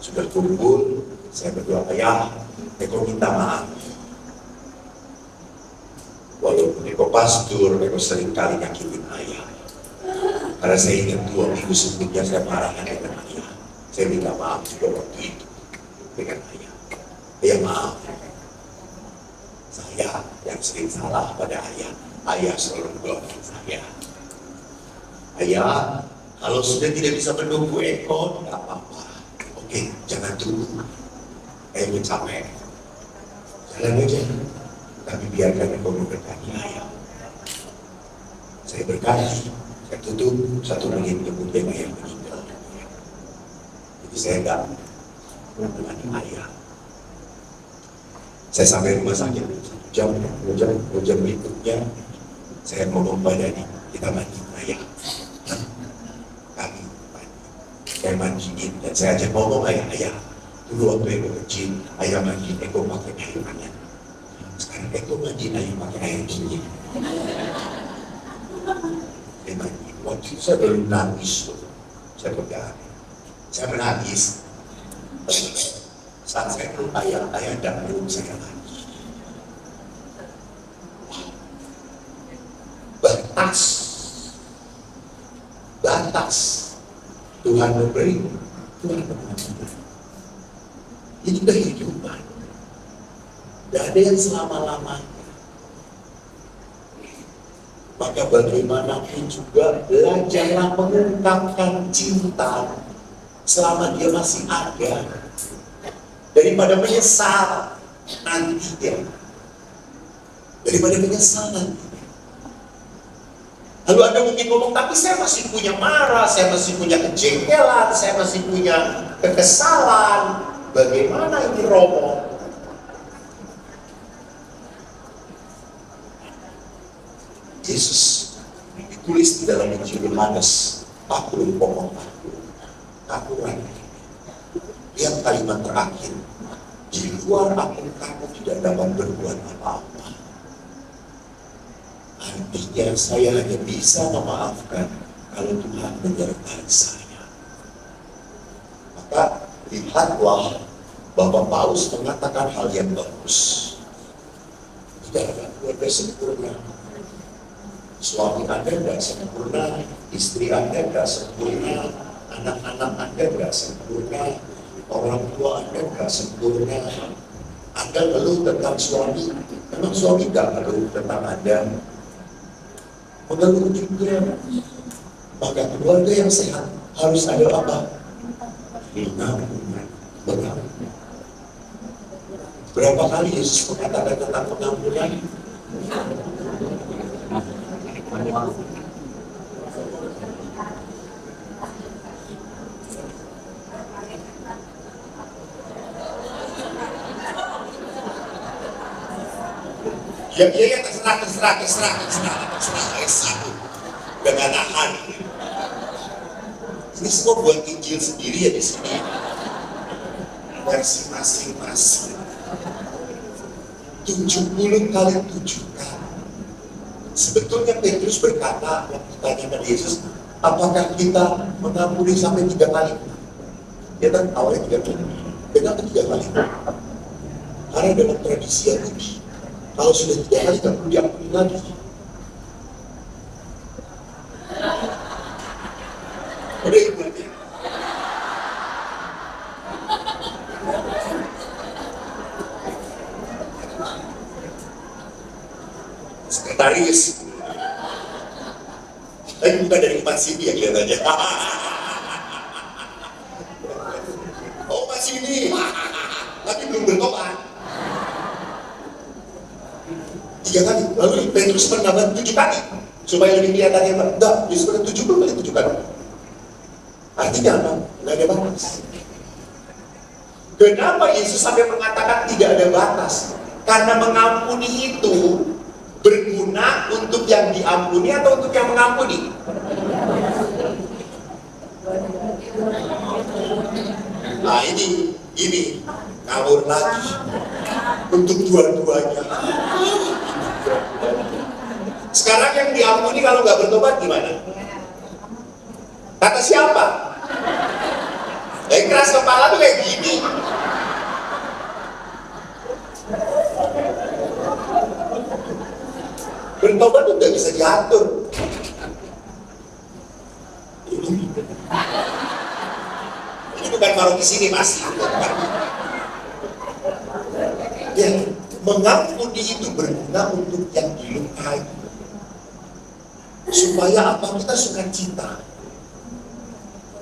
sudah kumpul, saya berdoa, ayah, Eko minta maaf. Walaupun Eko pastor, Eko sering kali nyakitin ayah. Karena saya ingat 2 minggu sebelumnya saya marahkan dengan ayah. Saya minta maaf juga waktu itu dengan ayah. Ayah maaf. Saya yang sering salah pada ayah. Ayah selalu mendoakan saya. Ayah, kalau sudah tidak bisa menunggu Eko, tidak apa-apa. Oke, jangan tunggu. Eko capek. Jalan aja. Tapi biarkan Eko memberkati ayah. Saya berkati. Saya tutup 1 menit kemudian ayah meninggal. Jadi saya enggak menemani ayah. Saya sampai rumah sakit 1 jam, 2 jam berikutnya saya ngomong pada dia, kita mandi ayah. Kami mandi. Saya mandiin dan saya ajak ngomong ayah. Dulu waktu Eko kecil, ayah mandi Eko pakai air hangat. Sekarang Eko mandi ayah pakai air dingin. Saya mandi. Waktu itu saya baru nangis tuh. Saya pegang. Saya menangis. Saat saya peluk ayah dan peluk saya lagi. Batas Tuhan memberi, Tuhan mengambil. Ini kehidupan. Tidak ada yang selama-lamanya. Maka bagaimanapun juga belajarlah mengungkapkan cinta selama dia masih ada, daripada menyesal nantinya. Daripada menyesal nantinya. Lalu Anda mungkin ngomong, tapi saya masih punya marah, saya masih punya kejengkelan, saya masih punya kekesalan. Bagaimana ini Romo? Yesus ditulis di dalam Injil Yohanes 40 pokok 40. Lihat kalimat terakhir. Di luar aku kamu tidak dapat berbuat apa-apa. Artinya saya hanya bisa memaafkan kalau Tuhan menyertai saya. Maka lihatlah Bapak Paulus mengatakan hal yang bagus. Tidak ada keluarga sempurna. Suami Anda tidak sempurna, istri Anda tidak sempurna, anak-anak Anda tidak sempurna, orang tua Anda tidak sempurna. Anda ngeluh tentang suami, memang suami tidak ngeluh tentang Anda. Mengeluh juga. Maka keluarga yang sehat harus ada apa? Pengampunan. Berapa kali Yesus mengatakan tentang pengampunan? Ya terserah satu dengan nahan. Ini semua buat Injil sendiri ya di sini. Versi masing-masing. 70 kali 7 kali. Sebetulnya Petrus berkata waktu ditanyakan Yesus, apakah kita mengampuni sampai 3 kali? Dia kan awalnya 3 kali. Kenapa 3 kali? Karena dalam tradisi Yahudi, kalau sudah 3 kali tak perlu diampuni lagi. Udah itu berarti. Sekretaris. Tapi bukan dari umat sini ya kelihatannya. Oh umat sini. Tapi belum bertobat. 3 kali. Lalu Petrus menambah 7 kali. Supaya lebih kelihatannya enggak, justru 70 kali 7 kali. Artinya apa? Tidak ada batas. Kenapa Yesus sampai mengatakan tidak ada batas? Karena mengampuni itu berguna untuk yang diampuni atau untuk yang mengampuni? Nah ini ngawur lagi untuk dua-duanya. Sekarang yang diampuni kalau nggak bertobat gimana? Kata siapa? Keras kepala tuh kayak gini. Bertobat tuh nggak bisa diatur. Ini bukan paroki sini Mas. Ya, mengampuni itu berguna untuk yang dilukai. Supaya apa? Kita sukacita.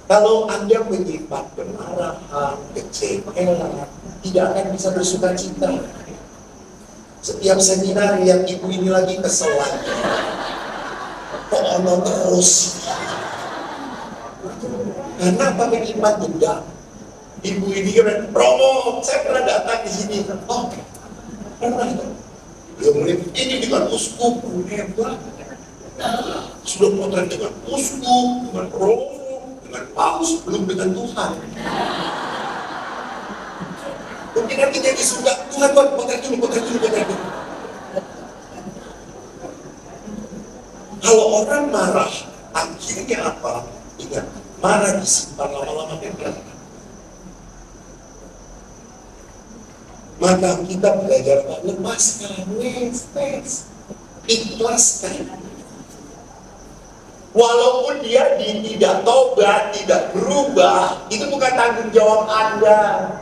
Kalau Anda menyimpan kemarahan, kecewa, tidak akan bisa bersukacita. Setiap seminar yang ibu ini lagi kesel lagi. Kok ono terus? Karena apa? Menyimpan dendam. Ibu ini kan promo, saya pernah datang di sini. Oh, pernah. Dia mulai ini dengan uskup, hebat. Sudah potret dengan uskup, dengan romo, dengan paus, belum dengan Tuhan. Mungkin nanti jadi surga, Tuhan potret dulu. Kalau orang marah, akhirnya apa? Ingat, marah disimpan lama-lama dendam. Maka kita belajar lepaskan, ikhlaskan. Walaupun dia tidak tobat, tidak berubah, itu bukan tanggung jawab Anda.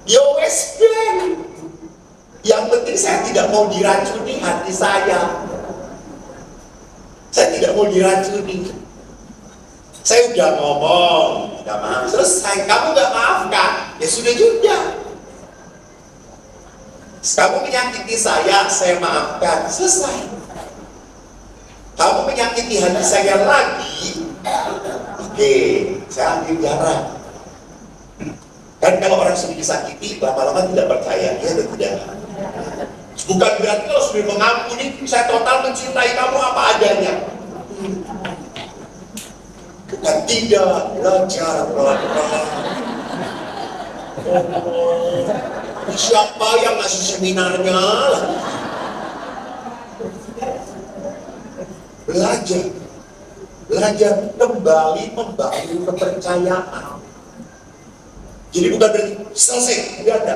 Ya wes ben. Yang penting saya tidak mau diracuni hati saya. Saya tidak mau diracuni. Saya udah ngomong, udah maaf, selesai. Kamu gak maafkan, ya sudah juga. Kamu menyakiti saya maafkan, selesai. Kamu menyakiti hati saya lagi, oke, saya ambil jarak. Kan kalau orang sudah disakiti, lama-lama tidak percaya, ya atau tidak? Bukan berarti kalau sudah mengampuni, saya total mencintai kamu apa adanya. Bukan, tidak, belajar pelan-pelan. Siapa yang ngasih seminarnya? Belajar kembali membangun kepercayaan. Jadi bukan berarti selesai, tidak ada.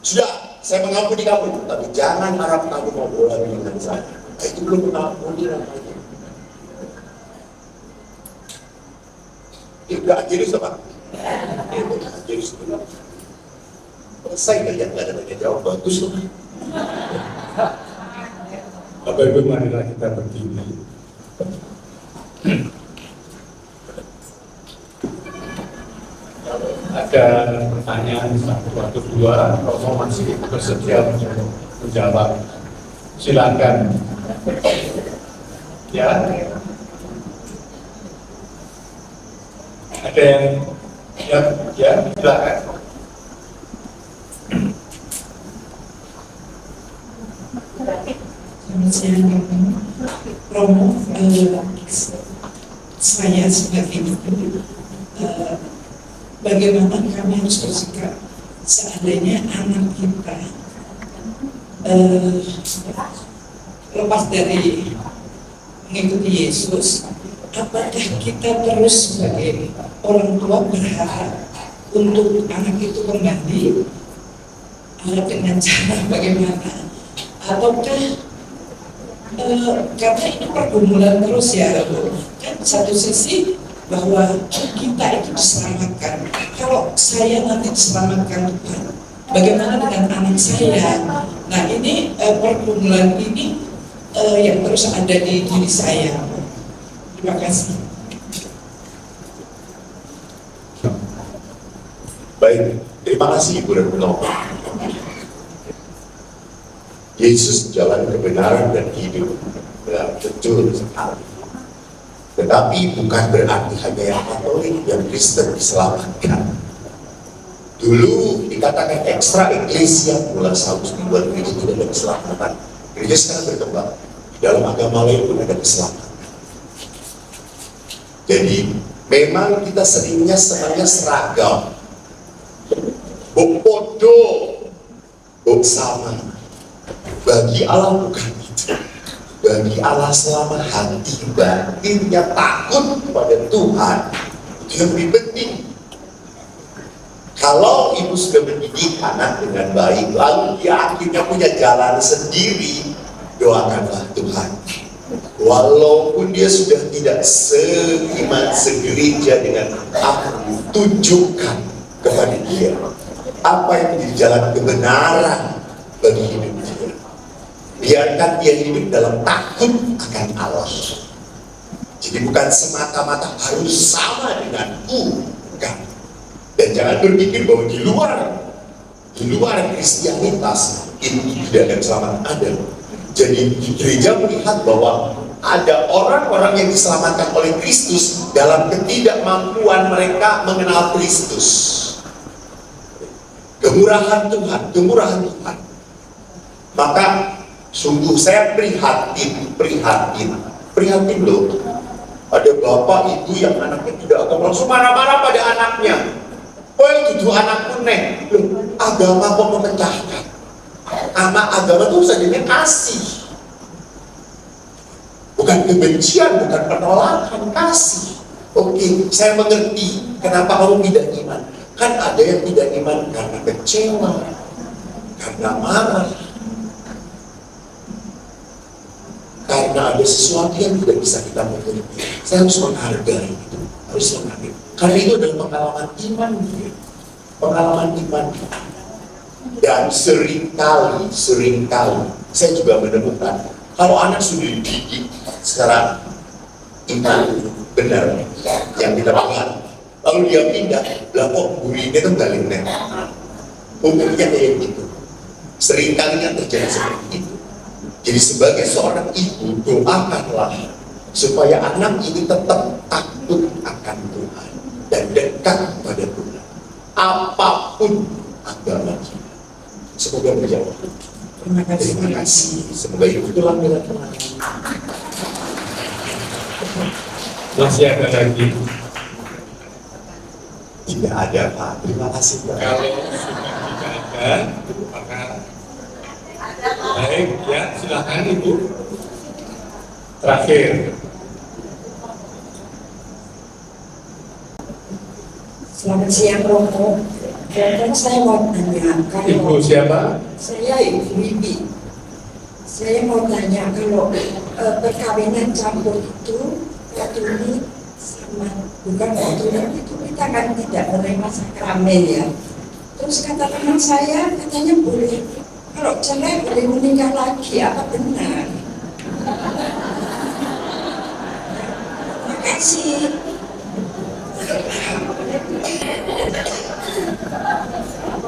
Sudah, saya mengampuni kamu, tapi jangan harap kamu mau bola dengan saya. Itu belum mengampuni namanya. Tidak jadi sama. Jadi sebenarnya selesai kalian, nggak ada tanya jawab, bagus loh. Bapak Ibu, marilah kita berdiri. Ada pertanyaan satu atau dua, kalau masih bersedia untuk menjawab, silakan. Ya, ada yang ya silakan. Selamat siang, Romo. Saya sebagai ibu, bagaimana kami harus bersikap seandainya anak kita lepas dari mengikuti Yesus, apakah kita terus sebagai orang tua berharap untuk anak itu kembali dengan cara bagaimana? Ataukah karena ini pergumulan terus ya, kan satu sisi bahwa kita itu diselamatkan. Kalau saya nanti diselamatkan Tuhan, bagaimana dengan anak saya? Nah ini pergumulan ini yang terus ada di diri saya. Terima kasih. Baik, terima kasih Ibu Retno. Yesus jalan kebenaran dan hidup, ya, betul sekali. Tetapi bukan berarti hanya yang Katolik, yang Kristen diselamatkan. Dulu dikatakan ekstra eklesia, mulai Saulus dibuat itu tidak ada keselamatan. Gereja sekarang berkembang, dalam agama lain pun ada keselamatan. Jadi memang kita seringnya senangnya seragam, bodoh, sama. Bagi Allah bukan itu. bagi Allah selama hati batinnya takut kepada Tuhan, itu yang lebih penting. Kalau ibu sudah mendidik anak dengan baik, lalu dia akhirnya punya jalan sendiri, doakanlah Tuhan. Walaupun dia sudah tidak seiman segereja dengan aku, tunjukkan kepada dia apa yang menjadi jalan kebenaran bagi hidup dia. Biarkan dia hidup dalam takut akan Allah. Jadi bukan semata-mata harus sama denganku, bukan. Dan jangan berpikir bahwa di luar Kristianitas itu tidak akan selamat ada. Jadi gereja melihat bahwa ada orang-orang yang diselamatkan oleh Kristus dalam ketidakmampuan mereka mengenal Kristus. Kemurahan Tuhan. Maka sungguh saya prihatin loh. Ada bapak ibu yang anaknya tidak agama, langsung marah-marah pada anaknya. Oh itu anakku neng, loh agama kok memecahkan? Agama itu saja kasih, bukan kebencian, bukan penolakan, kasih. Oke, saya mengerti kenapa kamu tidak iman. Kan ada yang tidak iman karena kecewa, karena marah, karena ada sesuatu yang tidak bisa kita mengerti. Saya harus menghargai itu, karena itu adalah pengalaman iman dia, Dan seringkali saya juga menemukan kalau anak sudah dididik secara iman benar yang kita paham, lalu dia pindah, lah kok gurinya itu nggak linear. Umumnya kayak gitu. Seringkali yang terjadi seperti itu. Jadi sebagai seorang ibu, doakanlah supaya anak ini tetap takut akan Tuhan dan dekat kepada Tuhan. Apapun agama kita. Semoga menjawab. Terima kasih. Semoga itu langganan Tuhan. Masih ada lagi? Tidak ada, Pak. Terima kasih, Pak. Kalau sudah tidak ada, maka baik ya, silakan Ibu. Terakhir. Selamat siang Romo. Dan saya mau tanya, Ibu siapa? saya Ibu Wibi. Saya mau tanya kalau perkawinan campur itu Katolik sama bukan Katolik itu kita kan tidak menerima sakramen ya. Terus kata teman saya katanya boleh kalau cerai boleh menikah lagi, apa benar? Terima kasih.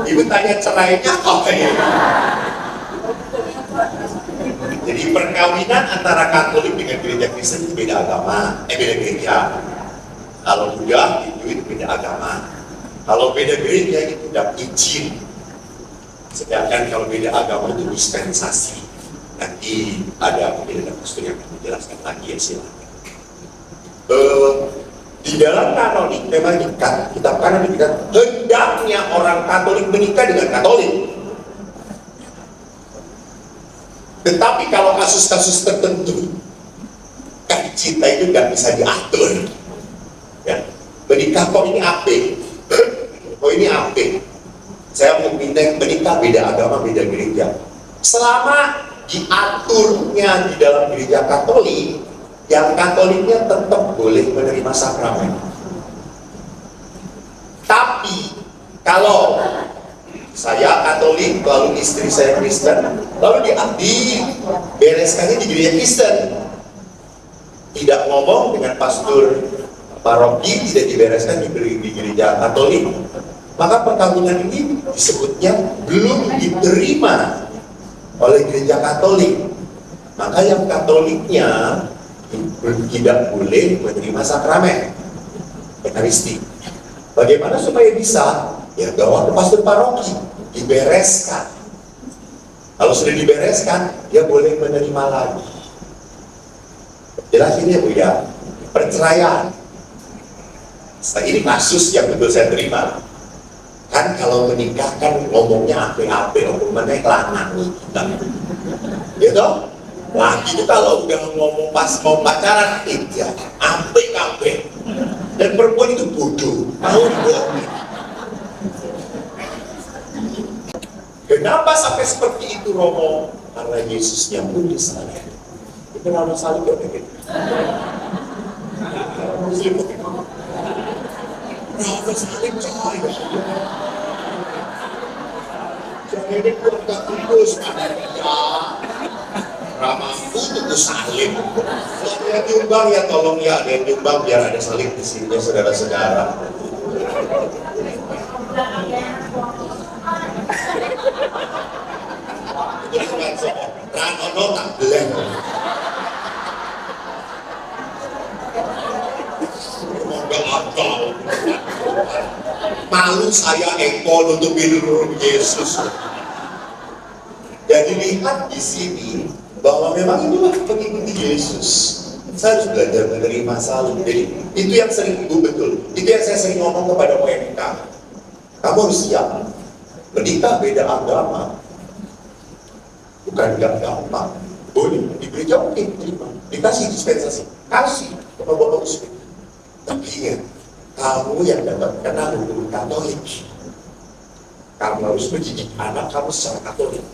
Ibu tanya cerainya apa ya? Jadi perkawinan antara Katolik dengan gereja Kristen itu beda agama, beda gereja. Kalau Buddha itu beda agama. Kalau beda gereja itu dapat izin. Sedangkan kalau beda agama itu dispensasi. Nanti ada pembedaan pastor yang akan menjelaskan lagi ya, silakan. Di dalam Katolik memang kitab kanon dikatakan hendaknya orang Katolik menikah dengan Katolik. Tetapi kalau kasus-kasus tertentu, kan cinta itu nggak bisa diatur. Ya, menikah kok ini apa? Oh ini apa? Saya mau menikah beda agama, beda gereja. Selama diaturnya di dalam gereja Katolik, yang Katoliknya tetap boleh menerima sakramen. Tapi kalau saya Katolik, lalu istri saya Kristen, lalu dibereskannya di gereja Kristen, tidak ngomong dengan pastor paroki, tidak dibereskan di gereja Katolik, maka perkawinan ini disebutnya belum diterima oleh gereja Katolik. Maka yang Katoliknya tidak boleh menerima sakramen Ekaristi. Bagaimana supaya bisa? Ya bawa ke pastor paroki, dibereskan. Kalau sudah dibereskan, dia boleh menerima lagi. Jelas ini Bu ya, perceraian. Ini kasus yang betul saya terima. Kan kalau menikah kan ngomongnya apa-apa, ngomongnya lanang kita. Ya toh? Laki itu kalau udah ngomong pas mau pacaran, ya ampe. Dan perempuan itu bodoh, mau dibohongin. Kenapa sampai seperti itu Romo? Karena Yesusnya pun di sana. Itu nama salib ya, gitu. Muslim itu. Nama salib coy. Jangan ini keluarga kudus, ya. Ramahku tunggu salib. Kalau yang nyumbang ya tolong ya, ada yang nyumbang biar ada salib di sini ya saudara-saudara. Ranono tak beleng. Malu saya Eko nutupin Yesus. Jadi lihat di sini bahwa memang inilah pengikuti Yesus. Saya harus belajar menerima salib. Jadi itu yang sering ibu betul. Itu yang saya sering ngomong kepada wanita. Kamu harus siap. Menikah beda agama. Bukan gak gampang. Boleh diberi jawab, oke, terima. Dikasih dispensasi, kasih kepada Bapak Usman. Tapi ingat, kamu yang dapat kenal hukum Katolik. Kamu harus mendidik anak kamu secara Katolik.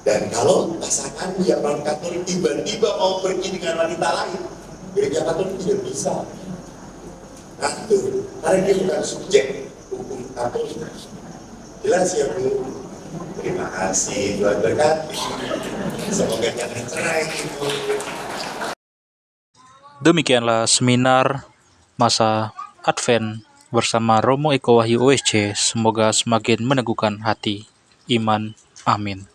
Dan kalau pasanganmu yang non Katolik tiba-tiba mau pergi dengan wanita lain, gereja Katolik tidak bisa. Atur, karena dia bukan subjek hukum Katolik. Jelas ya Bu? Terima kasih, Tuhan berkati. Semoga jangan cerai Bu. Demikianlah seminar masa Advent bersama Romo Eko Wahyu OSC. Semoga semakin meneguhkan hati iman. Amin.